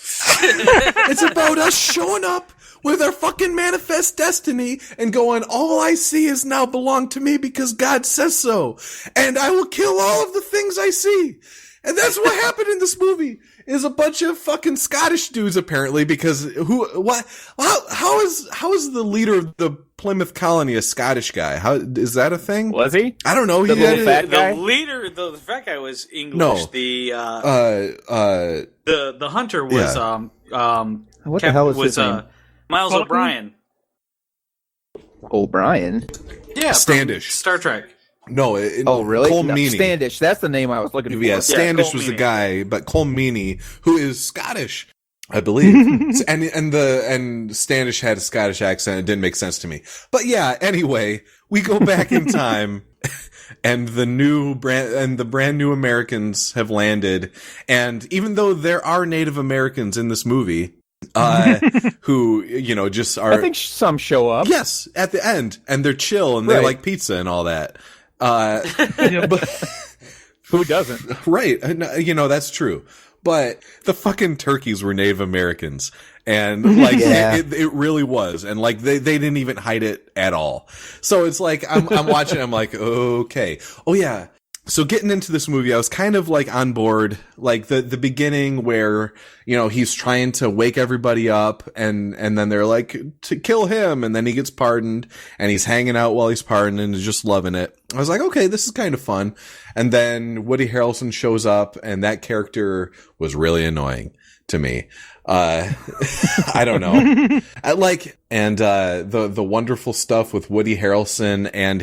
It's about us showing up with our fucking manifest destiny and going, all I see is now belong to me because God says so. And I will kill all of the things I see. And that's what happened in this movie, is a bunch of fucking Scottish dudes, apparently, because how is the leader of the Plymouth colony a Scottish guy? How is that a thing? Was he? I don't know. The little fat guy? The leader, the fat guy was English. No. The hunter was What the hell is his name? Miles O'Brien. O'Brien? Yeah, Standish. Star Trek. No. Oh, really? Cole No, Meany. Standish. That's the name I was looking for. Yeah, Standish was the guy, but Cole Meany, who is Scottish, I believe, and Standish had a Scottish accent. It didn't make sense to me. But yeah, anyway, we go back in time, and the brand new Americans have landed, and even though there are Native Americans in this movie, who just are, I think some show up. Yes, at the end, and they're chill and they like pizza and all that. But who doesn't? Right. That's true. But the fucking turkeys were Native Americans. And it really was. And they didn't even hide it at all. So it's like, I'm watching, I'm like, okay. Oh yeah. So getting into this movie, I was kind of like on board, like the beginning where, you know, he's trying to wake everybody up and then they're like to kill him. And then he gets pardoned and he's hanging out while he's pardoned and is just loving it. I was like, okay, this is kind of fun. And then Woody Harrelson shows up and that character was really annoying to me. I don't know. The wonderful stuff with Woody Harrelson and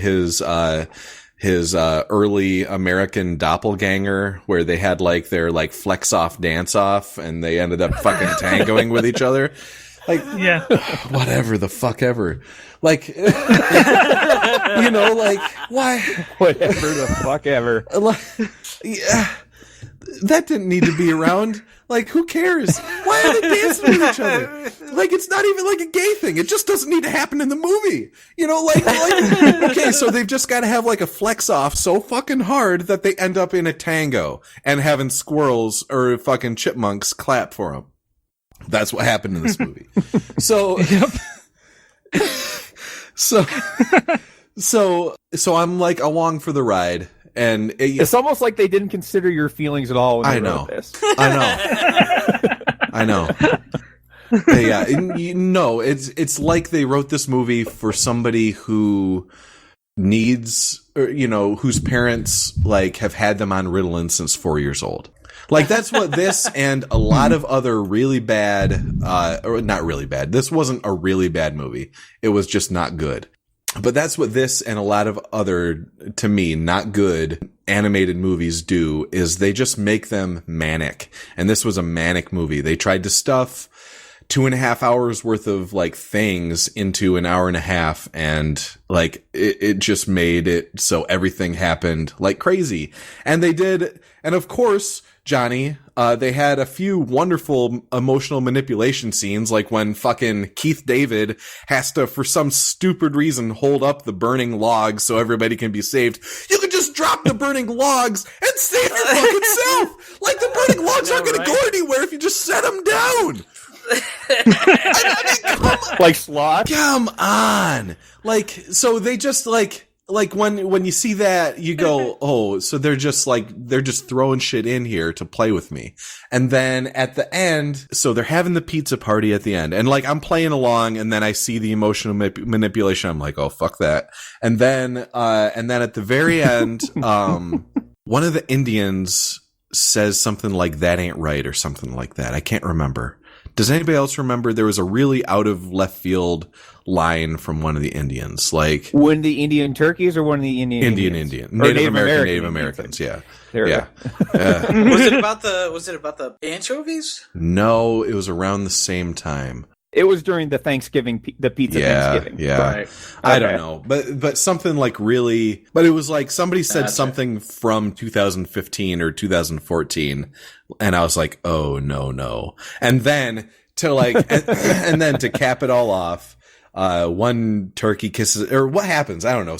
his early American doppelganger where they had like their like flex off dance off and they ended up fucking tangoing with each other. Like, yeah, whatever the fuck ever. Like, you know, like, why? Whatever the fuck ever. Like, yeah, that didn't need to be around. Like, who cares? Why are they dancing with each other? Like, it's not even like a gay thing. It just doesn't need to happen in the movie. You know, like okay, so they've just got to have like a flex off so fucking hard that they end up in a tango and having squirrels or fucking chipmunks clap for them. That's what happened in this movie. So, so I'm like along for the ride. And it's almost like they didn't consider your feelings at all when they wrote this. I know. Yeah, no, it's like they wrote this movie for somebody who needs, or, you know, whose parents like have had them on Ritalin since 4 years old. Like that's what this and a lot of other really bad, or not really bad. This wasn't a really bad movie. It was just not good. But that's what this and a lot of other, to me, not good animated movies do, is they just make them manic. And this was a manic movie. They tried to stuff 2.5 hours worth of like things into an hour and a half. And like, it just made it so everything happened like crazy. And they did. And of course, Johnny, they had a few wonderful emotional manipulation scenes, like when fucking Keith David has to, for some stupid reason, hold up the burning logs so everybody can be saved. You can just drop the burning logs and save your fucking self! Like, the burning logs aren't gonna go anywhere if you just set them down! I mean, come on. Like sloth? Come on! Like, so they just, like when you see that, you go, oh, so they're just throwing shit in here to play with me. And then at the end, so they're having the pizza party at the end. And like, I'm playing along and then I see the emotional manipulation. I'm like, oh, fuck that. And then at the very end, one of the Indians says something like, that ain't right, or something like that. I can't remember. Does anybody else remember? There was a really out of left field line from one of the Indians, like one of the Indian turkeys or one of the Indian Native Americans. Yeah, yeah. Was it about the anchovies? No, it was around the same time. It was during the Thanksgiving, the pizza Thanksgiving. Yeah, right. I don't know, but something like really, but it was like somebody said something from 2015 or 2014, and I was like, oh no, and then to like, and then to cap it all off, one turkey kisses, or what happens? I don't know.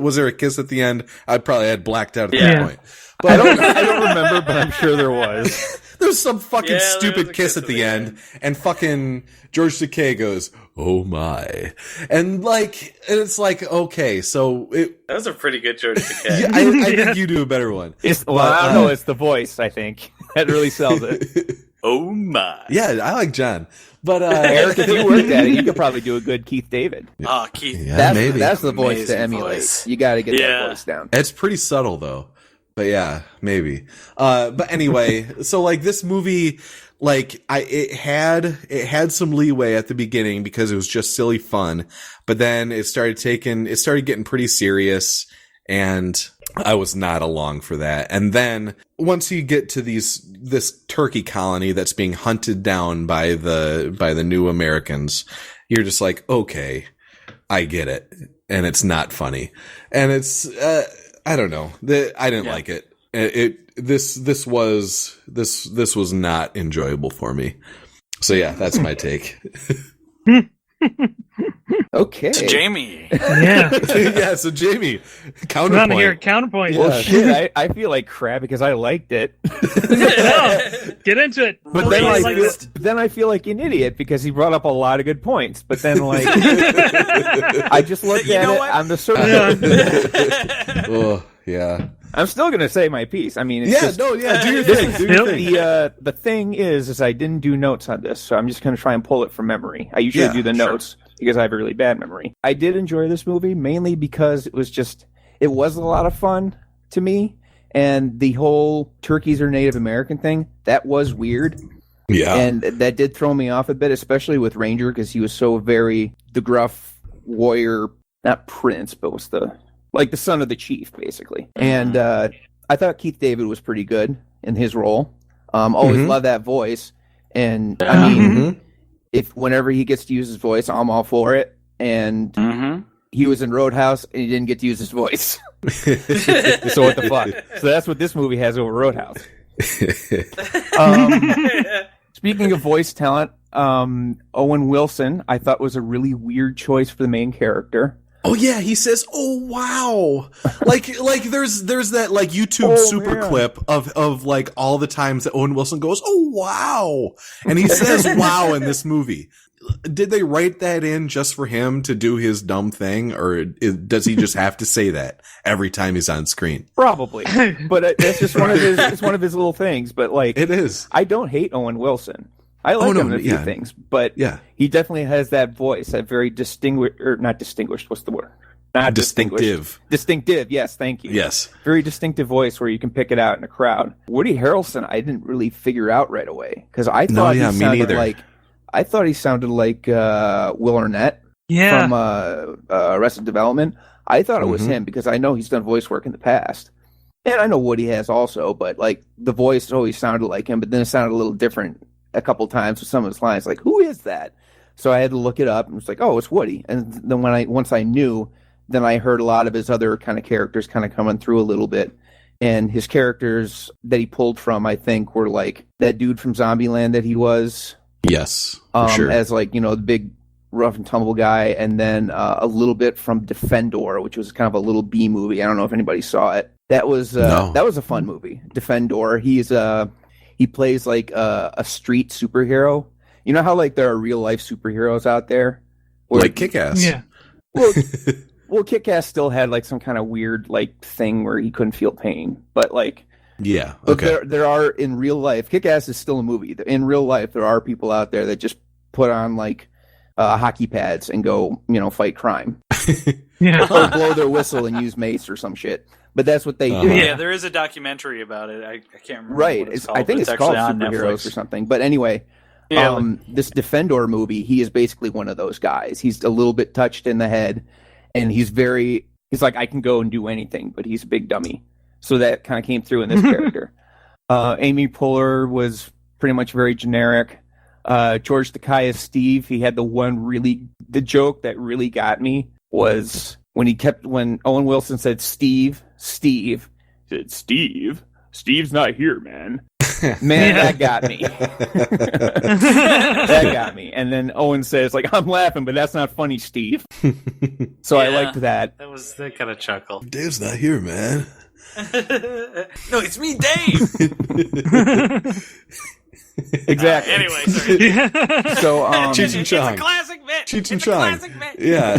Was there a kiss at the end? I probably had blacked out at that point. But I don't remember, but I'm sure there was. There's some fucking stupid kiss at the end, and fucking George Takei goes, oh my. And like, it's like, okay, so that was a pretty good George Takei. Yeah, I think you do a better one. I don't know, it's the voice, I think. That really sells it. Oh my. Yeah, I like John. But Eric, if you worked at it, you could probably do a good Keith David. Oh, Keith. Yeah, maybe. That's the voice to emulate. Voice. You got to get that voice down. It's pretty subtle, though. But yeah, maybe. But anyway, so like this movie, like it had some leeway at the beginning because it was just silly fun, but then it started getting pretty serious, and I was not along for that. And then once you get to this turkey colony that's being hunted down by the new Americans, you're just like, okay, I get it. And it's not funny. And it's, I don't know. I didn't like it. This was not enjoyable for me. So yeah, that's my take. Okay. So Jamie. Yeah. Yeah, so Jamie, counterpoint. We're on here, counterpoint. Well, shit, I feel like crap because I liked it. Get into it. But then I feel like an idiot because he brought up a lot of good points. But then, like, I just looked at it on the surface. Oh, yeah. I'm still gonna say my piece. I mean, it's do your thing. Do your thing. The thing is I didn't do notes on this, so I'm just gonna try and pull it from memory. I usually do the notes because I have a really bad memory. I did enjoy this movie mainly because it was a lot of fun to me, and the whole turkeys are Native American thing, that was weird. Yeah. And that did throw me off a bit, especially with Ranger, because he was so very the gruff warrior, not prince, but was the son of the chief, basically. And I thought Keith David was pretty good in his role. Always loved that voice. And I mean, if whenever he gets to use his voice, I'm all for it. And he was in Roadhouse and he didn't get to use his voice. So what the fuck? So that's what this movie has over Roadhouse. Speaking of voice talent, Owen Wilson, I thought was a really weird choice for the main character. Oh yeah, he says, "Oh wow!" like there's that like YouTube super clip of like all the times that Owen Wilson goes, "Oh wow," and he says "wow" in this movie. Did they write that in just for him to do his dumb thing, or does he just have to say that every time he's on screen? Probably, but that's just one of his. It's one of his little things. But like, it is. I don't hate Owen Wilson. I like him in a few things, but he definitely has that voice, that very not distinguished. What's the word? Not distinctive. Distinctive. Yes, thank you. Yes, very distinctive voice where you can pick it out in a crowd. Woody Harrelson, I didn't really figure out right away because I thought he sounded like Will Arnett from Arrested Development. I thought it was him because I know he's done voice work in the past. And I know Woody has also, but like the voice always sounded like him, but then it sounded a little different a couple times with some of his lines. Like, who is that? So I had to look it up and it's like, oh, it's Woody. And then once I knew, then I heard a lot of his other kind of characters kind of coming through a little bit. And his characters that he pulled from, I think, were like that dude from Zombieland that he was. Yes, for sure. As like, the big rough and tumble guy, and then a little bit from Defendor, which was kind of a little B movie. I don't know if anybody saw it. That was a fun movie. Defendor. He plays like a street superhero. You know how like there are real life superheroes out there, like Kick-Ass. Yeah. Well, Kick-Ass still had like some kind of weird like thing where he couldn't feel pain, but like. Yeah. Okay. There are in real life. Kick-Ass is still a movie. In real life, there are people out there that just put on like hockey pads and go, fight crime. Or blow their whistle and use mace or some shit. But that's what they do. Yeah, there is a documentary about it. I can't remember. Right. What it's called, I think it's called Superheroes or something. But anyway, this Defendor movie, he is basically one of those guys. He's a little bit touched in the head, and he's like, I can go and do anything, but he's a big dummy. So that kind of came through in this character. Amy Poehler was pretty much very generic. George Takei as Steve, he had the joke that really got me was when Owen Wilson said Steve, he said, Steve's not here, man. Man, that got me. That got me. And then Owen says, like, I'm laughing, but that's not funny, Steve. So I liked that. That kind of chuckle. Dave's not here, man. No, it's me, Dave. Exactly. Anyway, sorry. So, Cheech and Chong. It's a classic bit. Cheech and Chong. Yeah.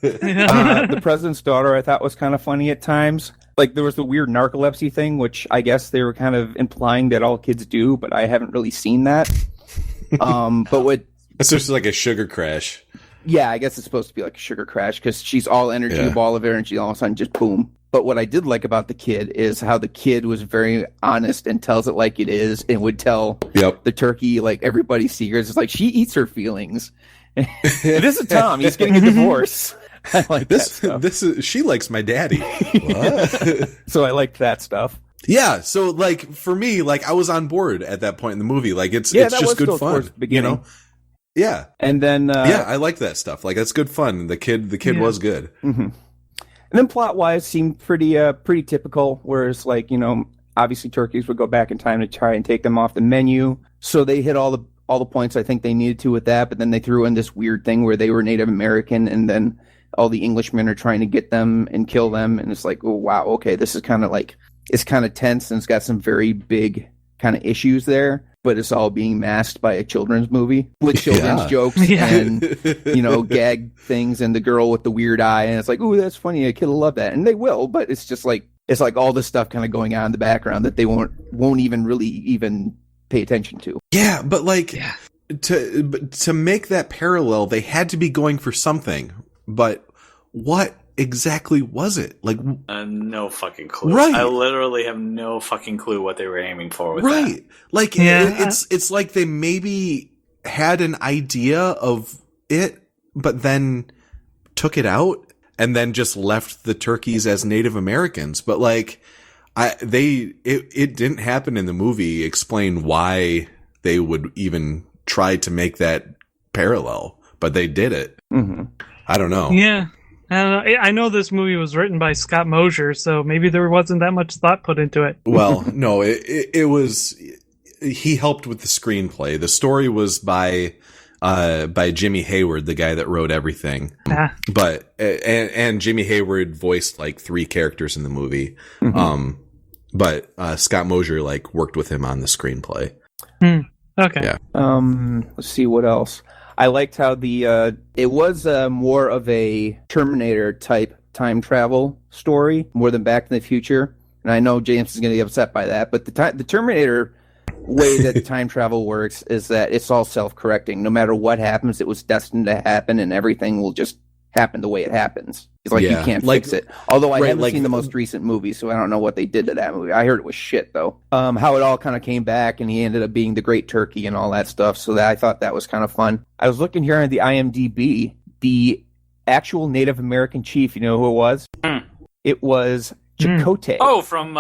The President's Daughter, I thought was kind of funny at times. Like there was the weird narcolepsy thing, which I guess they were kind of implying that all kids do, but I haven't really seen that. It's just like a sugar crash. Yeah, I guess it's supposed to be like a sugar crash because she's all energy, a ball of energy, all of a sudden just boom. But what I did like about the kid is how the kid was very honest and tells it like it is, and would tell the turkey like everybody's secrets. It's like she eats her feelings. This is Tom. He's getting a divorce. I like this. That stuff. She likes my daddy. What? So I liked that stuff. Yeah. So like for me, like I was on board at that point in the movie. Like it's just good fun. Yeah. And then I liked that stuff. Like that's good fun. The kid was good. Mm-hmm. And then plot-wise, seemed pretty typical. Whereas, like obviously turkeys would go back in time to try and take them off the menu. So they hit all the points I think they needed to with that. But then they threw in this weird thing where they were Native American, and then all the Englishmen are trying to get them and kill them. And it's like, oh wow, okay, this is kind of like it's kind of tense and it's got some very big kind of issues there. But it's all being masked by a children's movie with children's jokes and, gag things and the girl with the weird eye. And it's like, ooh, that's funny. A kid will love that. And they will, but it's just like it's like all this stuff kind of going on in the background that they won't even really even pay attention to. Yeah, but like to make that parallel, they had to be going for something. But what exactly was it? Like, no fucking clue. Right. I literally have no fucking clue what they were aiming for with right. that. Like, it's like they maybe had an idea of it, but then took it out and then just left the turkeys as Native Americans. But like, it didn't happen in the movie. Explain why they would even try to make that parallel, but they did it. Mm-hmm. I don't know. Yeah. I know this movie was written by Scott Mosier, so maybe there wasn't that much thought put into it. Well, no, it was. He helped with the screenplay. The story was by Jimmy Hayward, the guy that wrote everything. But and Jimmy Hayward voiced like 3 characters in the movie. Mm-hmm. But Scott Mosier like worked with him on the screenplay. Okay. Yeah. Let's see what else. I liked how it was more of a Terminator type time travel story more than Back to the Future. And I know James is going to be upset by that, but the Terminator way that time travel works is that it's all self-correcting. No matter what happens, it was destined to happen, and everything will just happen the way it happens. It's like you can't fix it. Although I haven't seen the most recent movie, so I don't know what they did to that movie. I heard it was shit though. How it all kind of came back, and he ended up being the Great Turkey and all that stuff. So I thought that was kind of fun. I was looking here on the IMDb. The actual Native American chief, you know who it was? It was Chakotay. Oh, from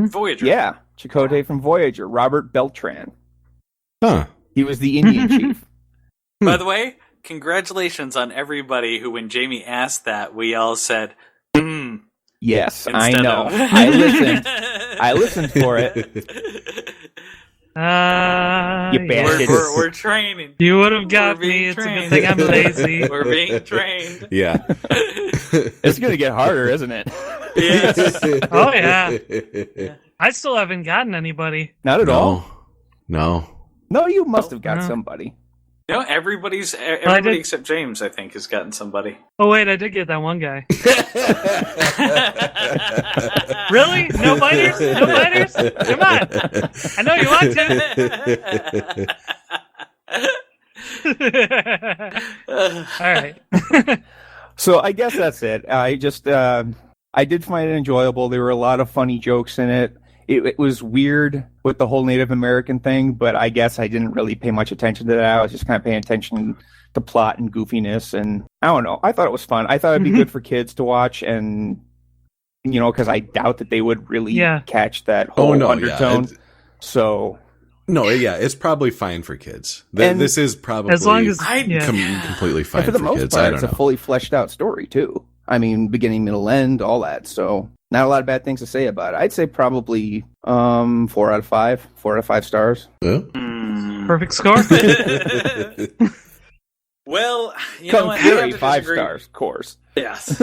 Voyager. Yeah, Chakotay from Voyager. Robert Beltran. Huh. He was the Indian chief. By the way, congratulations on everybody who, when Jamie asked that, we all said, Yes, I know. I listened for it. You bastards. We're training. You would have got me. It's a good thing I'm lazy. We're being trained. Yeah. It's going to get harder, isn't it? Yes. Oh, yeah. I still haven't gotten anybody. Not at all. No, you must have got somebody. No, everybody except James, I think, has gotten somebody. Oh, wait, I did get that one guy. Really? No biters? No biters? Come on. I know you want to. All right. So I guess that's it. I did find it enjoyable. There were a lot of funny jokes in it. It was weird with the whole Native American thing, but I guess I didn't really pay much attention to that. I was just kind of paying attention to plot and goofiness, and I don't know. I thought it was fun. I thought it'd be good for kids to watch, and because I doubt that they would really catch that whole undertone. Yeah. So. No, yeah, it's probably fine for kids. This is probably as long as completely fine for the most kids. part, it's a fully fleshed out story too. I mean, beginning, middle, end, all that. So not a lot of bad things to say about it. I'd say probably 4 out of 5, 4 out of 5 stars. Yeah. Perfect score. Well, you know what? I have to 5 disagree. stars, of course. Yes.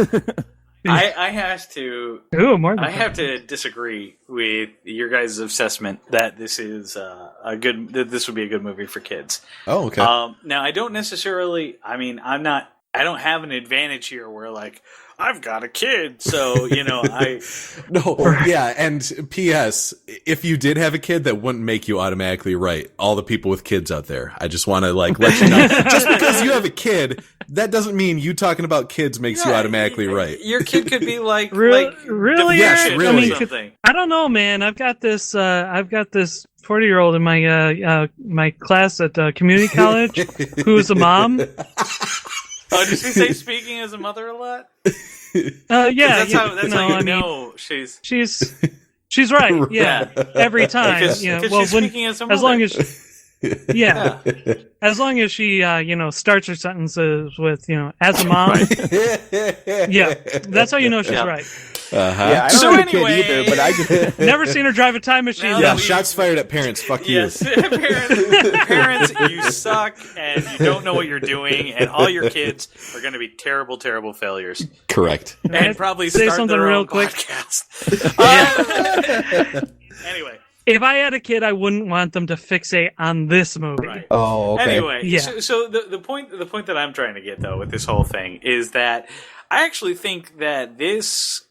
I have to. Ooh, more than I have to disagree with your guys' assessment that this is this would be a good movie for kids. Oh, okay. Now I don't necessarily. I mean, I don't have an advantage here where like I've got a kid, so I. No, yeah, and P.S. If you did have a kid, that wouldn't make you automatically right. All the people with kids out there, I just want to let you know. Just because you have a kid, that doesn't mean you talking about kids makes you automatically right. Your kid could be like really? Yes, really. I don't know, man. I've got this 40-year-old in my class at community college who's a mom. Oh, did she say speaking as a mother a lot? Yeah, that's how you know she's right. Yeah, every time. Because she's speaking as a mother. As long as as long as she starts her sentences with as a mom. Right. Yeah, that's how you know she's right. Uh-huh. Yeah, I don't have a kid either, but I just never seen her drive a time machine. Yeah, shots fired at parents. Fuck you. Yes, parents, you suck, and you don't know what you're doing, and all your kids are going to be terrible, terrible failures. Correct. And probably say start something their real own quick. podcast. Anyway. If I had a kid, I wouldn't want them to fixate on this movie. Right. Oh, okay. Anyway, so the point that I'm trying to get though with this whole thing is that I actually think that this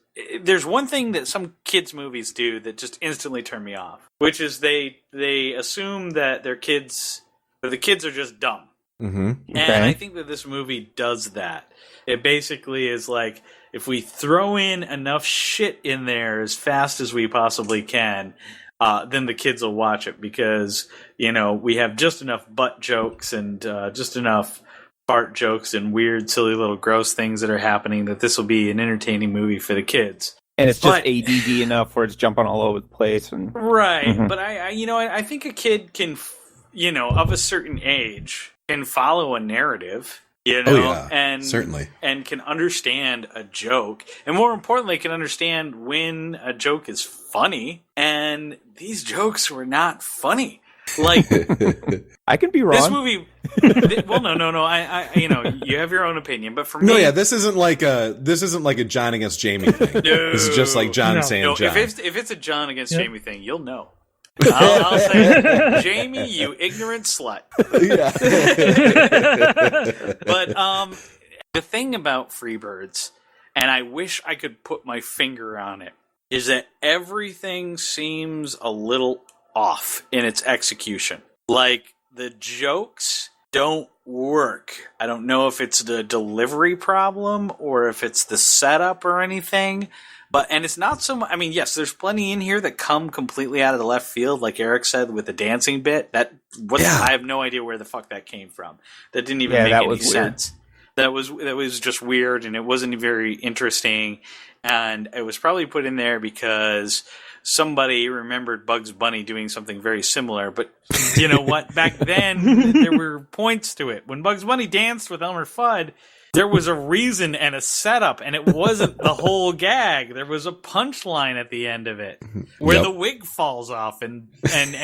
there's one thing that some kids' movies do that just instantly turn me off, which is they assume that the kids are just dumb. Mm-hmm. And I think that this movie does that. It basically is like, if we throw in enough shit in there as fast as we possibly can, then the kids will watch it because, we have just enough butt jokes and just enough fart jokes and weird, silly little gross things that are happening that this will be an entertaining movie for the kids. And it's just ADD enough where it's jumping all over the place. Right. Mm-hmm. But I think a kid can, of a certain age can follow a narrative. And certainly, and can understand a joke, and more importantly, can understand when a joke is funny. And these jokes were not funny. Like, I can be wrong. This movie. Well, no. I you have your own opinion, but for me, this isn't like a John against Jamie thing. This is just like John saying John. If it's a John against Jamie thing, you'll know. I'll say, Jamie, you ignorant slut. Yeah. But the thing about Freebirds, and I wish I could put my finger on it, is that everything seems a little off in its execution. Like, the jokes don't work. I don't know if it's the delivery problem or if it's the setup or anything. And it's not so much. I mean, yes, there's plenty in here that come completely out of the left field, like Eric said with the dancing bit. I have no idea where the fuck that came from. That didn't even make any sense. That was just weird, and it wasn't very interesting. And it was probably put in there because somebody remembered Bugs Bunny doing something very similar. But you know what? Back then, there were points to it. When Bugs Bunny danced with Elmer Fudd, there was a reason and a setup, and it wasn't the whole gag. There was a punchline at the end of it where the wig falls off, and Fudd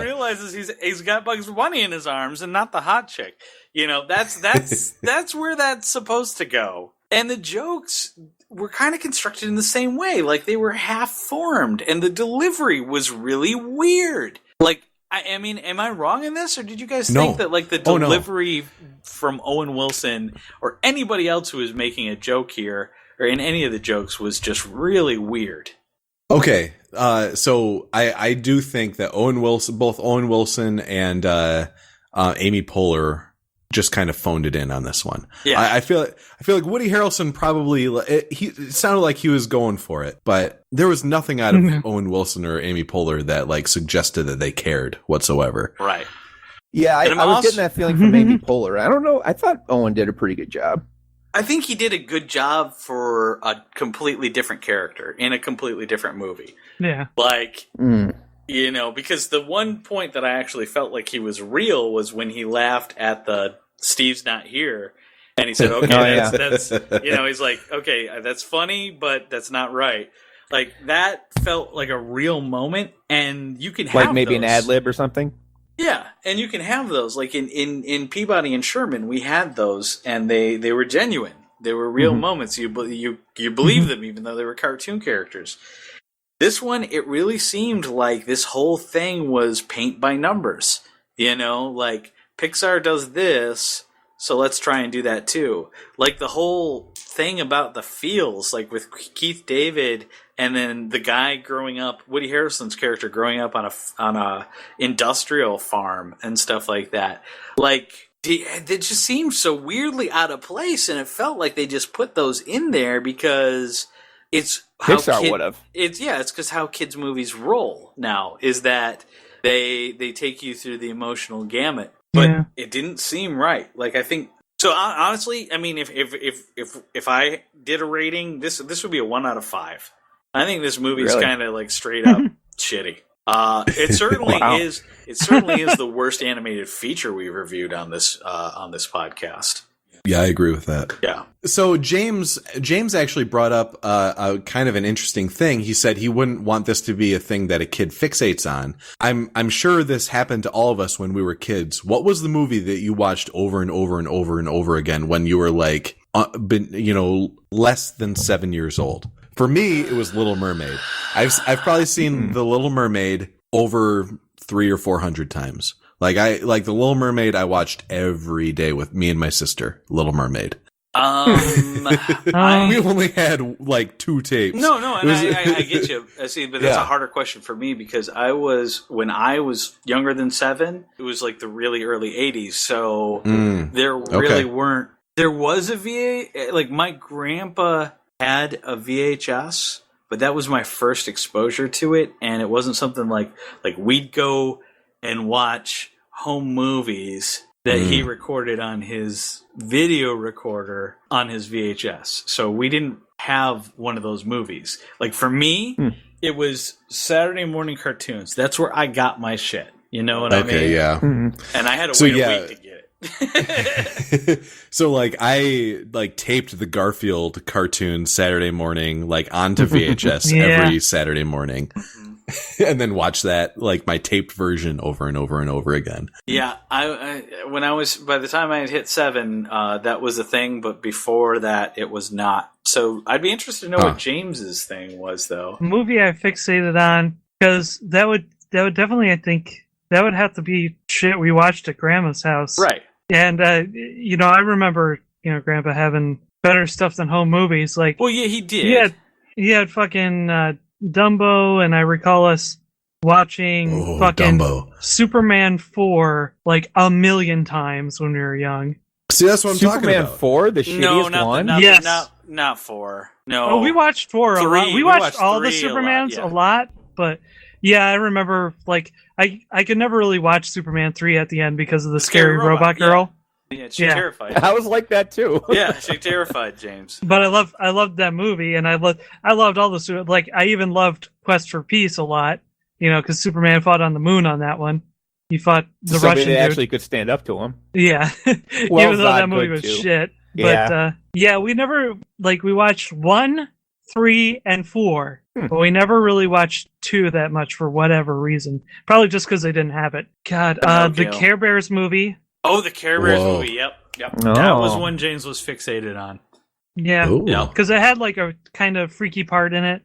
realizes he's got Bugs Bunny in his arms and not the hot chick. That's where that's supposed to go. And the jokes were kind of constructed in the same way, like they were half formed, and the delivery was really weird. Like, I mean, am I wrong in this, or did you guys think that like the delivery from Owen Wilson or anybody else who was making a joke here or in any of the jokes was just really weird? Okay, so I do think that both Owen Wilson and Amy Poehler just kind of phoned it in on this one. Yeah, I feel like Woody Harrelson probably it sounded like he was going for it, but there was nothing out of Owen Wilson or Amy Poehler that like suggested that they cared whatsoever. Right. Yeah, I was getting that feeling from Amy Poehler. I don't know. I thought Owen did a pretty good job. I think he did a good job for a completely different character in a completely different movie. Yeah. Like, because the one point that I actually felt like he was real was when he laughed at the Steve's not here. And he said, okay, that's he's like, okay, that's funny, but that's not right. Like, that felt like a real moment, and you can have like maybe those. An ad-lib or something? Yeah, and you can have those. Like in Peabody and Sherman, we had those, and they were genuine. They were real moments. You believe them, even though they were cartoon characters. This one, it really seemed like this whole thing was paint by numbers. Like Pixar does this, so let's try and do that too. Like the whole thing about the feels, like with Keith David, and then the guy growing up, Woody Harrelson's character growing up on a industrial farm and stuff like that. Like, it just seemed so weirdly out of place, and it felt like they just put those in there because it's how Pixar would have. It's because how kids' movies roll now is that they take you through the emotional gamut, but it didn't seem right. Like, I think. So honestly, I mean, if I did a rating, this would be a 1 out of 5. I think this movie is kind of like straight up shitty. It certainly is. It certainly is the worst animated feature we've reviewed on this podcast. Yeah, I agree with that. Yeah. So James actually brought up a kind of an interesting thing. He said he wouldn't want this to be a thing that a kid fixates on. I'm sure this happened to all of us when we were kids. What was the movie that you watched over and over and over and over again when you were like, less than 7 years old? For me, it was Little Mermaid. I've probably seen The Little Mermaid over 300 or 400 times. Like The Little Mermaid, I watched every day with me and my sister. Little Mermaid. We only had like 2 tapes. No, and I get you. I see, but that's a harder question for me because when I was younger than 7, it was like the really early 80s. So there really weren't. There was a like my grandpa had a VHS, but that was my first exposure to it, and it wasn't something like we'd go and watch home movies that he recorded on his video recorder on his VHS. So we didn't have one of those movies. Like for me, it was Saturday morning cartoons. That's where I got my shit. You know what I mean? Okay, yeah. And I had to wait a week to get it. So like I taped the Garfield cartoon Saturday morning onto VHS every Saturday morning. And then watch that my taped version over and over and over again. Yeah, I by the time I had hit 7, that was a thing, but before that it was not. So I'd be interested to know what James's thing was, though. A movie I fixated on, because that would definitely, I think that would have to be shit we watched at Grandma's house, right? And I remember Grandpa having better stuff than home movies. Well, yeah, he did. He had fucking Dumbo, and I recall us watching fucking Dumbo. Superman 4 a million times when we were young. See, that's what I'm talking about. Superman 4, the shittiest one? Yes. Not 4. No. Oh, we watched 4 a lot. We watched all the Supermans a lot, but yeah, I remember I could never really watch Superman 3 at the end because of the scary robot girl. Yeah, she terrified me. I was like that too. Yeah, she terrified James. But I loved that movie, and I loved all the I even loved Quest for Peace a lot, because Superman fought on the moon on that one. He fought the Russian dude. Actually could stand up to him. Yeah, well, even though that movie was shit. But we never we watched 1, 3, and 4, but we never really watched 2 that much for whatever reason. Probably just because they didn't have it. God, the Care Bears movie. Oh, the Care Bears movie. Yep. Oh. That was one James was fixated on. Yeah, because it had a kind of freaky part in it,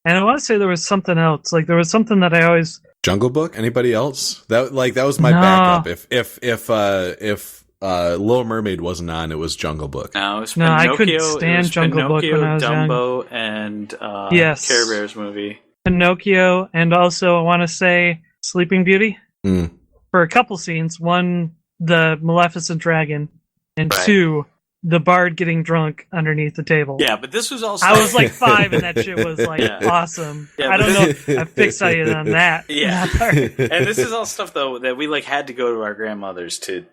and I want to say there was something else. There was something that I always Jungle Book. Anybody else? That was my backup. If Little Mermaid wasn't on, it was Jungle Book. No, it was Pinocchio. I couldn't stand Jungle Book when I was Dumbo, young. And yes. Care Bears movie. Pinocchio, and also I want to say Sleeping Beauty for a couple scenes. 1, the Maleficent dragon, and 2, the bard getting drunk underneath the table. Yeah, but this was also... I was 5 and that shit was awesome. Yeah, I don't know if I fixated on that. Yeah. And this is all stuff though that we had to go to our grandmothers to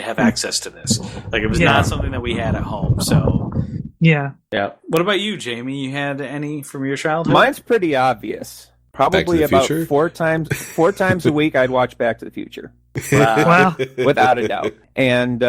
have access to this. It was not something that we had at home, so... Yeah. Yeah. What about you, Jamie? You had any from your childhood? Mine's pretty obvious. Probably about Future? 4 times a week I'd watch Back to the Future. Wow. Without a doubt. And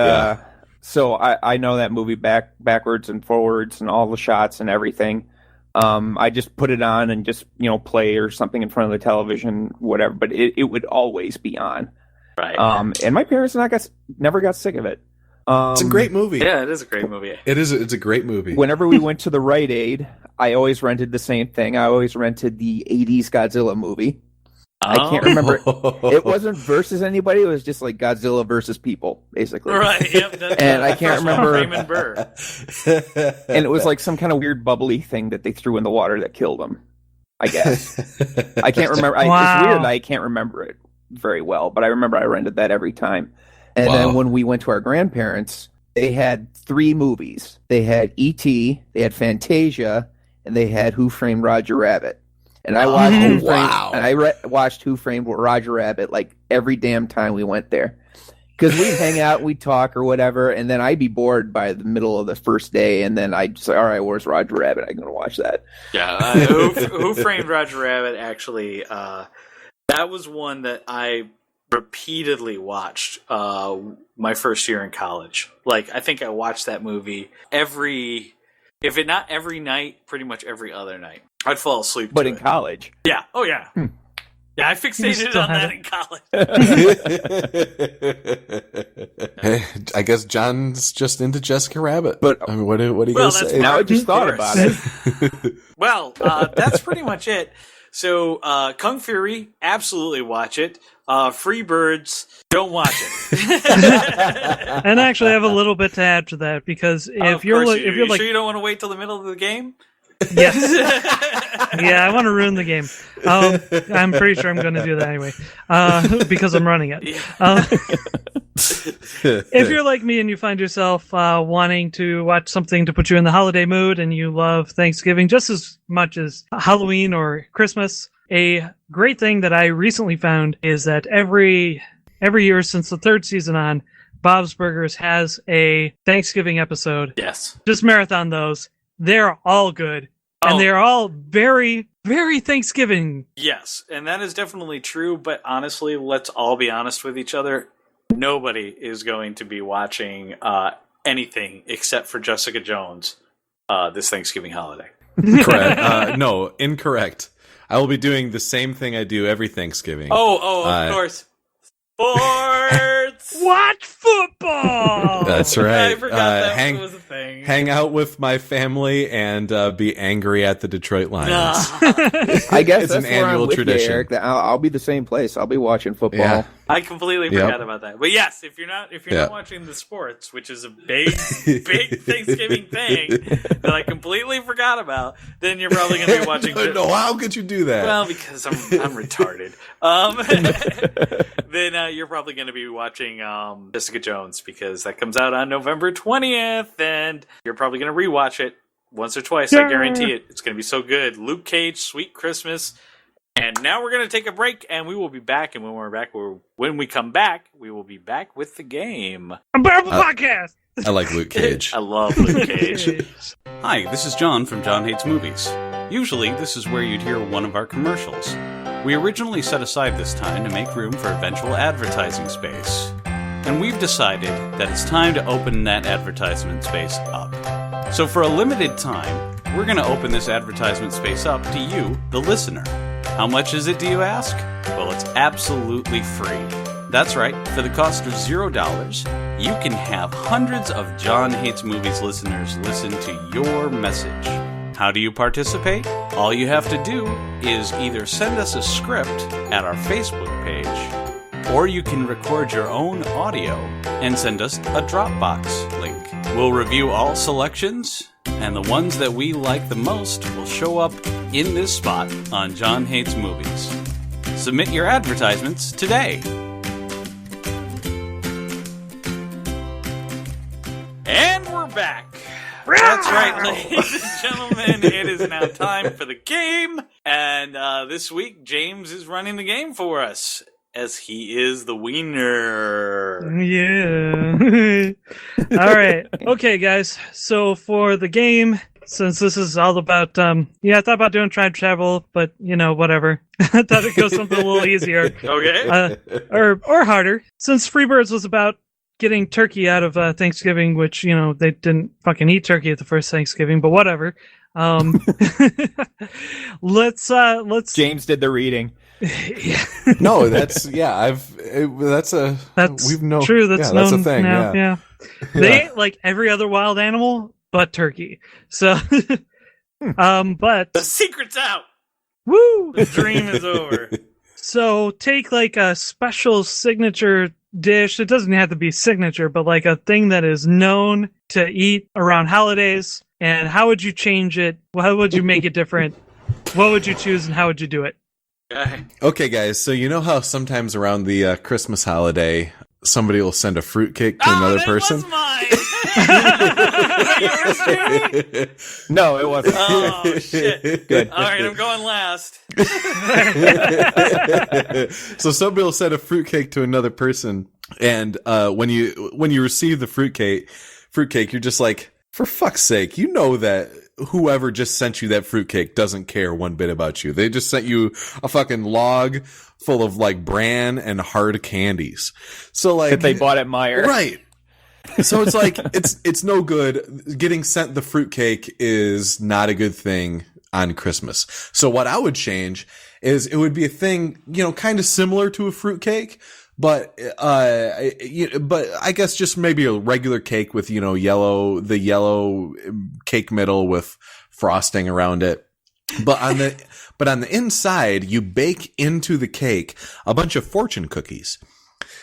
so I know that movie backwards and forwards and all the shots and everything. I just put it on and just, play or something in front of the television, whatever, but it would always be on. Right. And my parents and I never got sick of it. It's a great movie. Yeah, it is a great movie. It's a great movie. Whenever we went to the Rite Aid, I always rented the same thing. I always rented the 80s Godzilla movie. I can't remember. It wasn't versus anybody. It was just Godzilla versus people, basically. Right. Yep. And I can't remember. Raymond Burr. And it was some kind of weird bubbly thing that they threw in the water that killed him, I guess. I can't remember. Wow. It's weird. I can't remember it very well, but I remember I rented that every time. And then when we went to our grandparents, they had 3 movies. They had E.T., they had Fantasia, and they had Who Framed Roger Rabbit. And I watched watched Who Framed Roger Rabbit every damn time we went there. Because we'd hang out, we'd talk or whatever, and then I'd be bored by the middle of the first day, and then I'd say, all right, where's Roger Rabbit? I'm going to watch that. Yeah, Who Framed Roger Rabbit, actually, that was one that I repeatedly watched my first year in college. I think I watched that movie if it not every night, pretty much every other night. I'd fall asleep But in college. Yeah. Oh, yeah. Yeah, I fixated on that in college. Hey, I guess John's just into Jessica Rabbit. But I mean, what are you going to say? Now I just thought about it. Well, that's pretty much it. So, Kung Fury, absolutely watch it. Freebirds, don't watch it. And actually, I have a little bit to add to that because if you're like, sure you don't want to wait till the middle of the game? Yes. Yeah, I want to ruin the game. I'm pretty sure I'm going to do that anyway because I'm running it. If you're like me and you find yourself wanting to watch something to put you in the holiday mood and you love Thanksgiving just as much as Halloween or Christmas, a great thing that I recently found is that every year since the third season on, Bob's Burgers has a Thanksgiving episode. Yes. Just marathon those. They're all good. And they're all very, very Thanksgiving. Yes, and that is definitely true, but honestly, let's all be honest with each other. Nobody is going to be watching anything except for Jessica Jones this Thanksgiving holiday. Correct. No, incorrect. I will be doing the same thing I do every Thanksgiving. Of course. Sports! Watch football! That's right. I forgot that was a thing. Hang out with my family and be angry at the Detroit Lions. I guess it's that's an where annual I'm with tradition. you, Eric. I'll be the same place. I'll be watching football. Yeah. I completely forgot about that. But yes, if you're not watching the sports, which is a big Thanksgiving thing that I completely forgot about, then you're probably going to be watching. No, how could you do that? Well, because I'm retarded. Then you're probably going to be watching Jessica Jones because that comes out on November 20th, and you're probably going to rewatch it once or twice. I guarantee it. It's going to be so good. Luke Cage, Sweet Christmas. And now we're going to take a break, and we will be back. And when we come back, we will be back with the game. Podcast. I like Luke Cage. I love Luke Cage. Hi, this is John from John Hates Movies. Usually, this is where you'd hear one of our commercials. We originally set aside this time to make room for eventual advertising space. And we've decided that it's time to open that advertisement space up. So for a limited time, we're going to open this advertisement space up to you, the listener. How much is it, do you ask? Well, it's absolutely free. That's right, for the cost of $0, you can have hundreds of John Hates Movies listeners listen to your message. How do you participate? All you have to do is either send us a script at our Facebook page, or you can record your own audio and send us a Dropbox link. We'll review all selections, and the ones that we like the most will show up in this spot on John Hates Movies. Submit your advertisements today. And we're back. That's right, ladies and gentlemen. It is now time for the game. And this week, James is running the game for us, as he is the wiener. Yeah. All right. Okay, guys. So for the game, since this is all about, I thought about doing time travel, but, whatever. I thought it'd go something a little easier. Okay. Or harder. Since Freebirds was about getting turkey out of Thanksgiving, which, they didn't fucking eat turkey at the first Thanksgiving, but whatever. Let's James did the reading. Yeah. No, that's true. That's known a thing. Now, yeah. They ate like every other wild animal but turkey. So, but the secret's out. Woo! The dream is over. So take like a special signature dish. It doesn't have to be signature, but like a thing that is known to eat around holidays. And how would you change it? How would you make it different? What would you choose and how would you do it? Okay, guys. So you know how sometimes around the Christmas holiday, somebody will send a fruitcake to another person? Was mine. No, it wasn't. Oh shit! Good. All right, I'm going last. So somebody will send a fruitcake to another person, and when you receive the fruitcake, you're just like, for fuck's sake, you know that whoever just sent you that fruitcake doesn't care one bit about you. They just sent you a fucking log full of like bran and hard candies. So like that they bought at Meijer. Right. So it's like it's no good. Getting sent the fruitcake is not a good thing on Christmas. So what I would change is it would be a thing, kind of similar to a fruitcake, but I guess just maybe a regular cake with yellow cake middle with frosting around it. But on the inside, you bake into the cake a bunch of fortune cookies.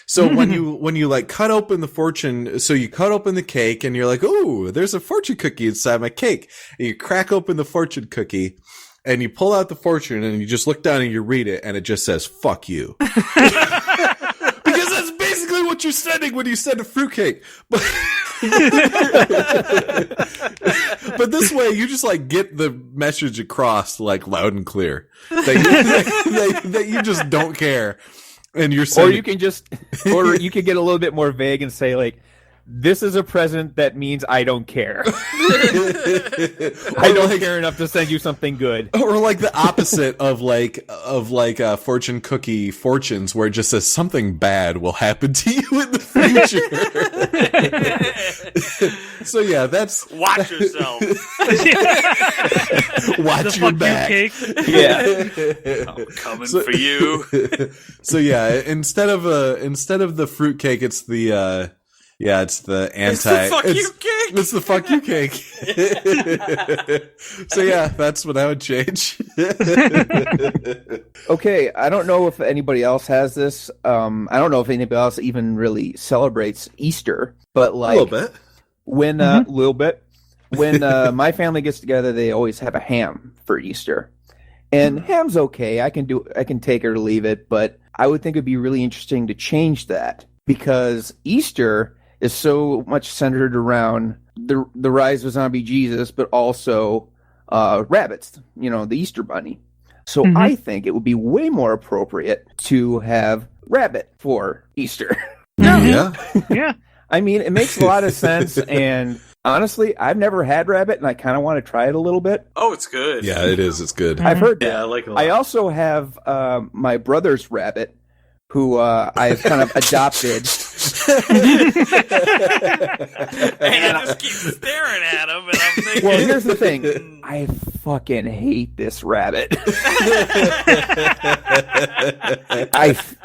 So when you like cut open the fortune, so you cut open the cake and you're like, ooh, there's a fortune cookie inside my cake. And you crack open the fortune cookie and you pull out the fortune and you just look down and you read it and it just says, fuck you. Because that's basically what you're sending when you send a fruitcake. But this way you just like get the message across like loud and clear that you just don't care. And you're saying, or you can get a little bit more vague and say like, this is a present that means I don't care. I don't care enough to send you something good. Or like the opposite of fortune cookie fortunes, where it just says something bad will happen to you in the future. So yeah, watch yourself. Watch your back. Yeah, I'm coming for you. So yeah, instead of the fruit cake, it's the it's the It's the fuck you cake. So yeah, that's what I would change. Okay, I don't know if anybody else has this. I don't know if anybody else even really celebrates Easter, but like a little bit. When when my family gets together, they always have a ham for Easter. And ham's okay. I can take it or leave it, but I would think it'd be really interesting to change that, because Easter is so much centered around the rise of zombie Jesus, but also rabbits, the Easter bunny. So I think it would be way more appropriate to have rabbit for Easter. Yeah. Yeah. I mean, it makes a lot of sense, and honestly, I've never had rabbit, and I kind of want to try it a little bit. Oh, it's good. Yeah, it is. It's good. I've heard that. Yeah, I like it a lot. I also have my brother's rabbit, who I've kind of adopted. And I just keep staring at him, and I'm thinking... Well, here's the thing. I fucking hate this rabbit.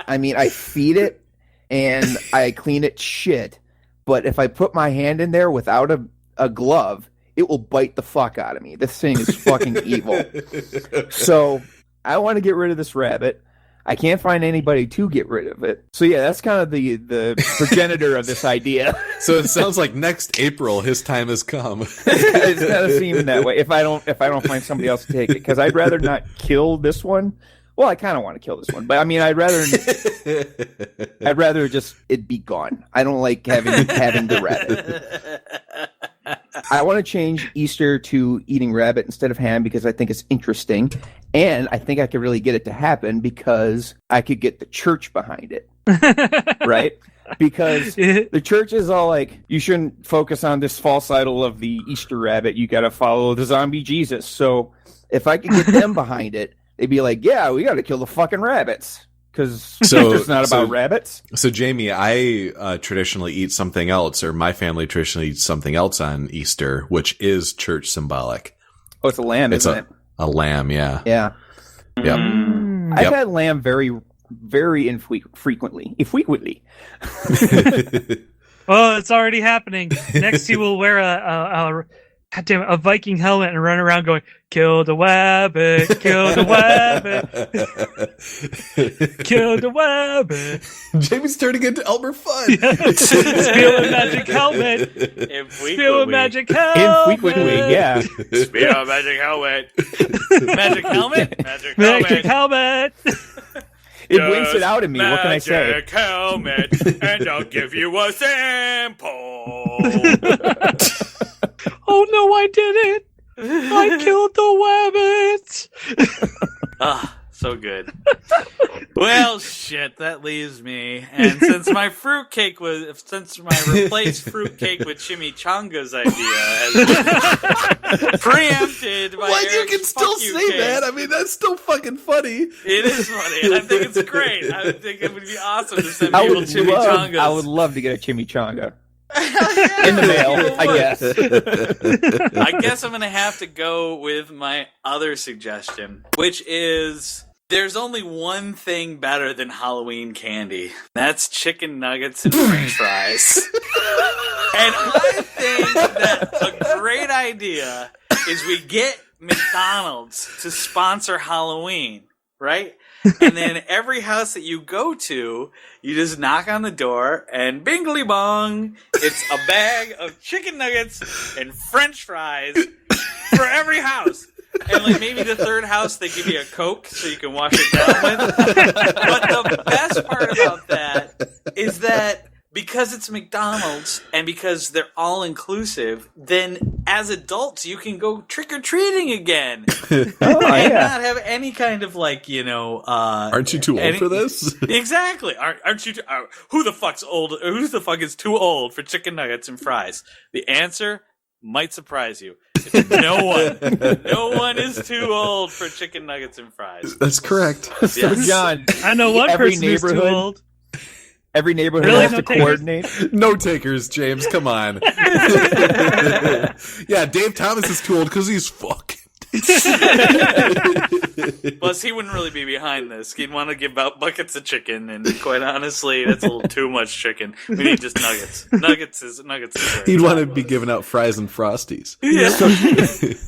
I mean, I feed it, and I clean it shit. But if I put my hand in there without a glove, it will bite the fuck out of me. This thing is fucking evil. So I want to get rid of this rabbit. I can't find anybody to get rid of it. So yeah, that's kind of the progenitor of this idea. So it sounds like next April his time has come. It's kind of seeming that way. If I don't find somebody else to take it, because I'd rather not kill this one. Well, I kind of want to kill this one, but I mean, I'd rather just it be gone. I don't like having the rabbit. I want to change Easter to eating rabbit instead of ham, because I think it's interesting, and I think I could really get it to happen because I could get the church behind it, right? Because the church is all like, you shouldn't focus on this false idol of the Easter rabbit. You got to follow the zombie Jesus. So if I could get them behind it, they'd be like, yeah, we got to kill the fucking rabbits. Because it's not about rabbits. So, Jamie, I traditionally eat something else, or my family traditionally eats something else on Easter, which is church symbolic. Oh, it's a lamb, isn't it? A lamb, yeah. Yeah. Yep. I've had lamb very, very infrequently. Oh, it's already happening. Next, he will wear a Viking helmet and run around going, "Kill the rabbit, kill the rabbit, kill the rabbit." Jamie's turning into Elmer Fudd. Yeah. Spill a magic helmet. Spill a magic helmet. Infrequently, yeah. Spill a magic helmet. Magic helmet? Magic helmet. It winks it out at me. What can I say? Magic helmet, and I'll give you a sample. Oh no, I did it! I killed the rabbits! So good. Well, shit, that leaves me. And since my replaced fruitcake with chimichangas idea has been preempted by Well, you Eric's can still fuck you say cake. that. I mean, that's still fucking funny. It is funny, and I think it's great. I think it would be awesome to send people chimichangas. I would love to get a chimichanga. In the mail, I guess. I guess I'm going to have to go with my other suggestion, which is there's only one thing better than Halloween candy. That's chicken nuggets and french fries. And I think that a great idea is we get McDonald's to sponsor Halloween, right? And then every house that you go to, you just knock on the door, and bingly bong, it's a bag of chicken nuggets and French fries for every house. And like maybe the third house, they give you a Coke so you can wash it down with. But the best part about that is that because it's McDonald's and because they're all inclusive, then as adults you can go trick or treating again and not have any kind of like aren't you too old for this? Exactly. Aren't you? Who the fuck's old? Who the fuck is too old for chicken nuggets and fries? The answer might surprise you. No one. No one is too old for chicken nuggets and fries. That's correct. So, John, I know one person who's too old. Every neighborhood Really? has No to coordinate. No takers, James. Come on. Yeah, Dave Thomas is too old because he's fucking. Plus, he wouldn't really be behind this. He'd want to give out buckets of chicken, and quite honestly, that's a little too much chicken. We need just nuggets. Nuggets is He'd want to be giving out fries and Frosties. Yeah.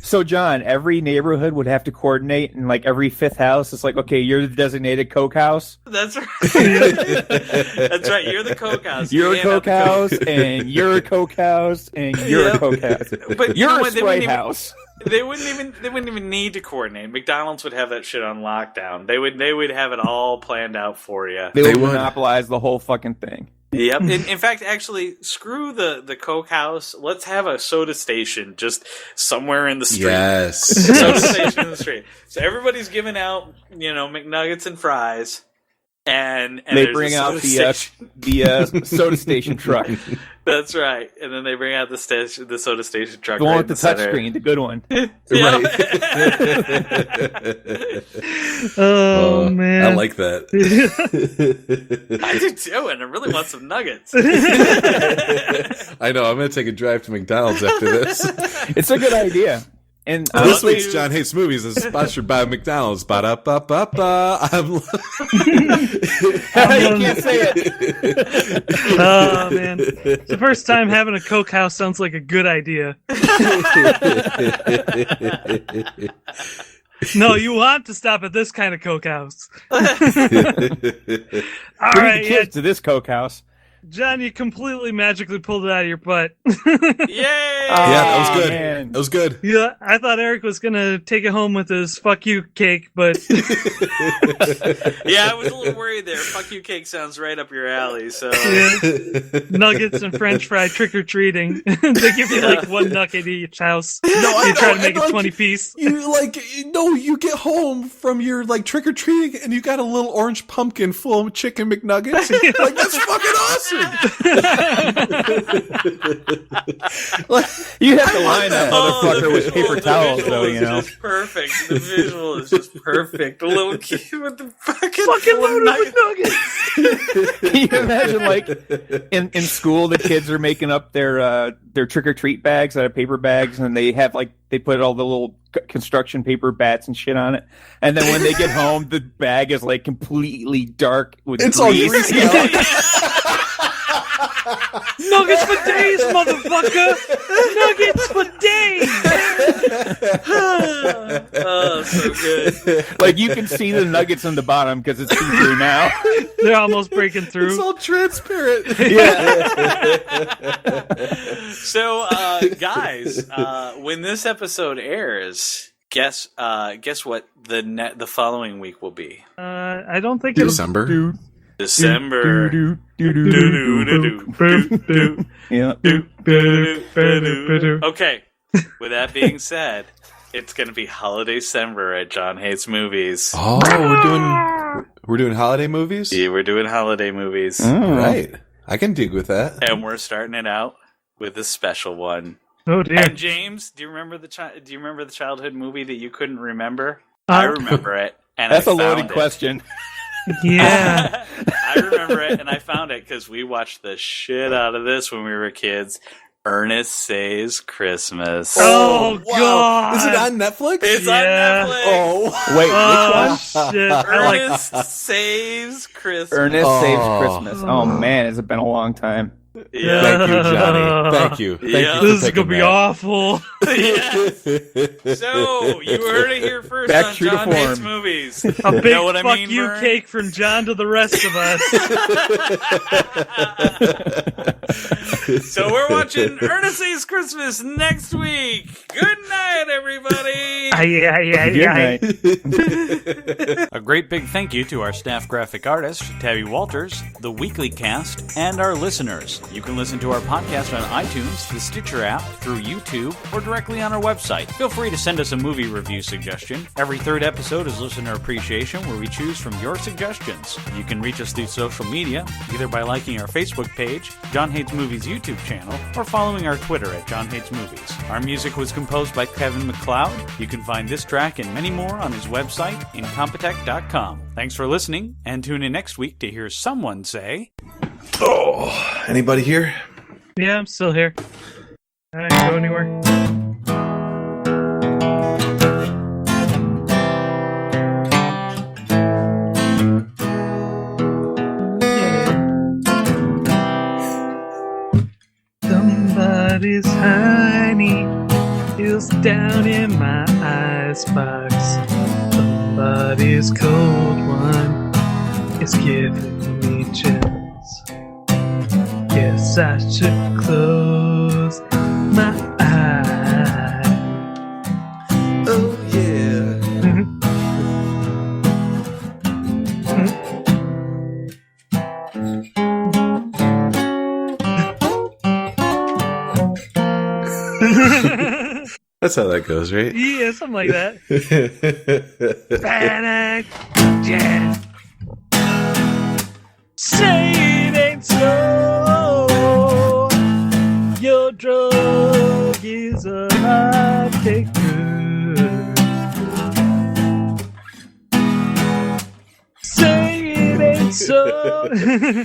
So, John, every neighborhood would have to coordinate, and like every fifth house, it's like, okay, you're the designated Coke house. That's right. That's right. You're the Coke house. You're a Coke house, and you're a Coke house, and you're a Coke house. But you're a Sprite house. They wouldn't even need to coordinate. McDonald's would have that shit on lockdown. They would have it all planned out for you. They would monopolize the whole fucking thing. Yep. In fact, actually, screw the Coke house. Let's have a soda station just somewhere in the street. Yes. Soda station in the street. So everybody's giving out, McNuggets and fries. And they bring out the soda station truck. That's right. And then they bring out the soda station truck. The one with the touchscreen, the good one. Right. Oh, man. I like that. I do too, and I really want some nuggets. I know. I'm going to take a drive to McDonald's after this. It's a good idea. And this week's John Hates Movies is sponsored by McDonald's. Ba-da-ba-ba-ba. You can't say it. Oh, man. It's the first time having a Coke house sounds like a good idea. No, you want to stop at this kind of Coke house. All right, kids to this Coke house. John, you completely magically pulled it out of your butt. Yay! Yeah, that was good. Man. That was good. Yeah, I thought Eric was gonna take it home with his "fuck you" cake, but yeah, I was a little worried there. "Fuck you" cake sounds right up your alley. So nuggets and French fry trick or treating. They give you like one nugget each house. No, you try to make it 20 piece. You get home from your trick or treating and you got a little orange pumpkin full of chicken McNuggets. Like that's fucking awesome. You have to line that motherfucker with paper towels, though. Just perfect. The visual is just perfect. The little kid with the fucking loaded nuggets. Can you imagine, like in school, the kids are making up their trick or treat bags out of paper bags, and they have they put all the little construction paper bats and shit on it, and then when they get home, the bag is completely dark with grease. All greasy. Nuggets for days, motherfucker! Nuggets for days! Oh, so good. You can see the nuggets on the bottom because it's see-through now. They're almost breaking through. It's all transparent. Yeah. So, guys, when this episode airs, guess what the following week will be? I don't think December. December. Yeah. Okay. With that being said, it's going to be Holiday December at John Hates Movies. Oh, we're doing holiday movies? Yeah, we're doing holiday movies. Right. I can dig with that. And we're starting it out with a special one. Oh dear. And James, do you remember the childhood movie that you couldn't remember? I remember it. And that's a loaded question. Yeah. I remember it, and I found it because we watched the shit out of this when we were kids. Ernest Saves Christmas. Oh, wow. God. Is it on Netflix? It's on Netflix. Oh, wait, which one? Shit. Ernest Saves Christmas. Ernest Saves Christmas. Oh, man, has it been a long time. Yeah. Thank you, Johnny. Thank you. Thank you. This is gonna be awful. Yes. So you heard it here first Back on true to John Hates form. Movies. A big You know what I fuck mean, you Vern? cake from John to the rest of us. So we're watching Ernest Saves Christmas next week. Good night, everybody. Good night. A great big thank you to our staff graphic artist, Tabby Walters, the Weekly Cast, and our listeners. You can listen to our podcast on iTunes, the Stitcher app, through YouTube, or directly on our website. Feel free to send us a movie review suggestion. Every third episode is Listener Appreciation, where we choose from your suggestions. You can reach us through social media, either by liking our Facebook page, John Hates Movies YouTube channel, or following our Twitter at John Hates Movies. Our music was composed by Kevin MacLeod. You can find this track and many more on his website, incompetech.com. Thanks for listening, and tune in next week to hear someone say... Oh, anybody here? Yeah, I'm still here. I didn't go anywhere. Somebody's honey is down in my icebox. Somebody's cold one is giving me chills. Guess I should close my eyes. Oh, yeah. That's how that goes, right? Yeah, something like that. Panic, yeah. Say it ain't so. Your drug is a hot taker. Say it ain't so.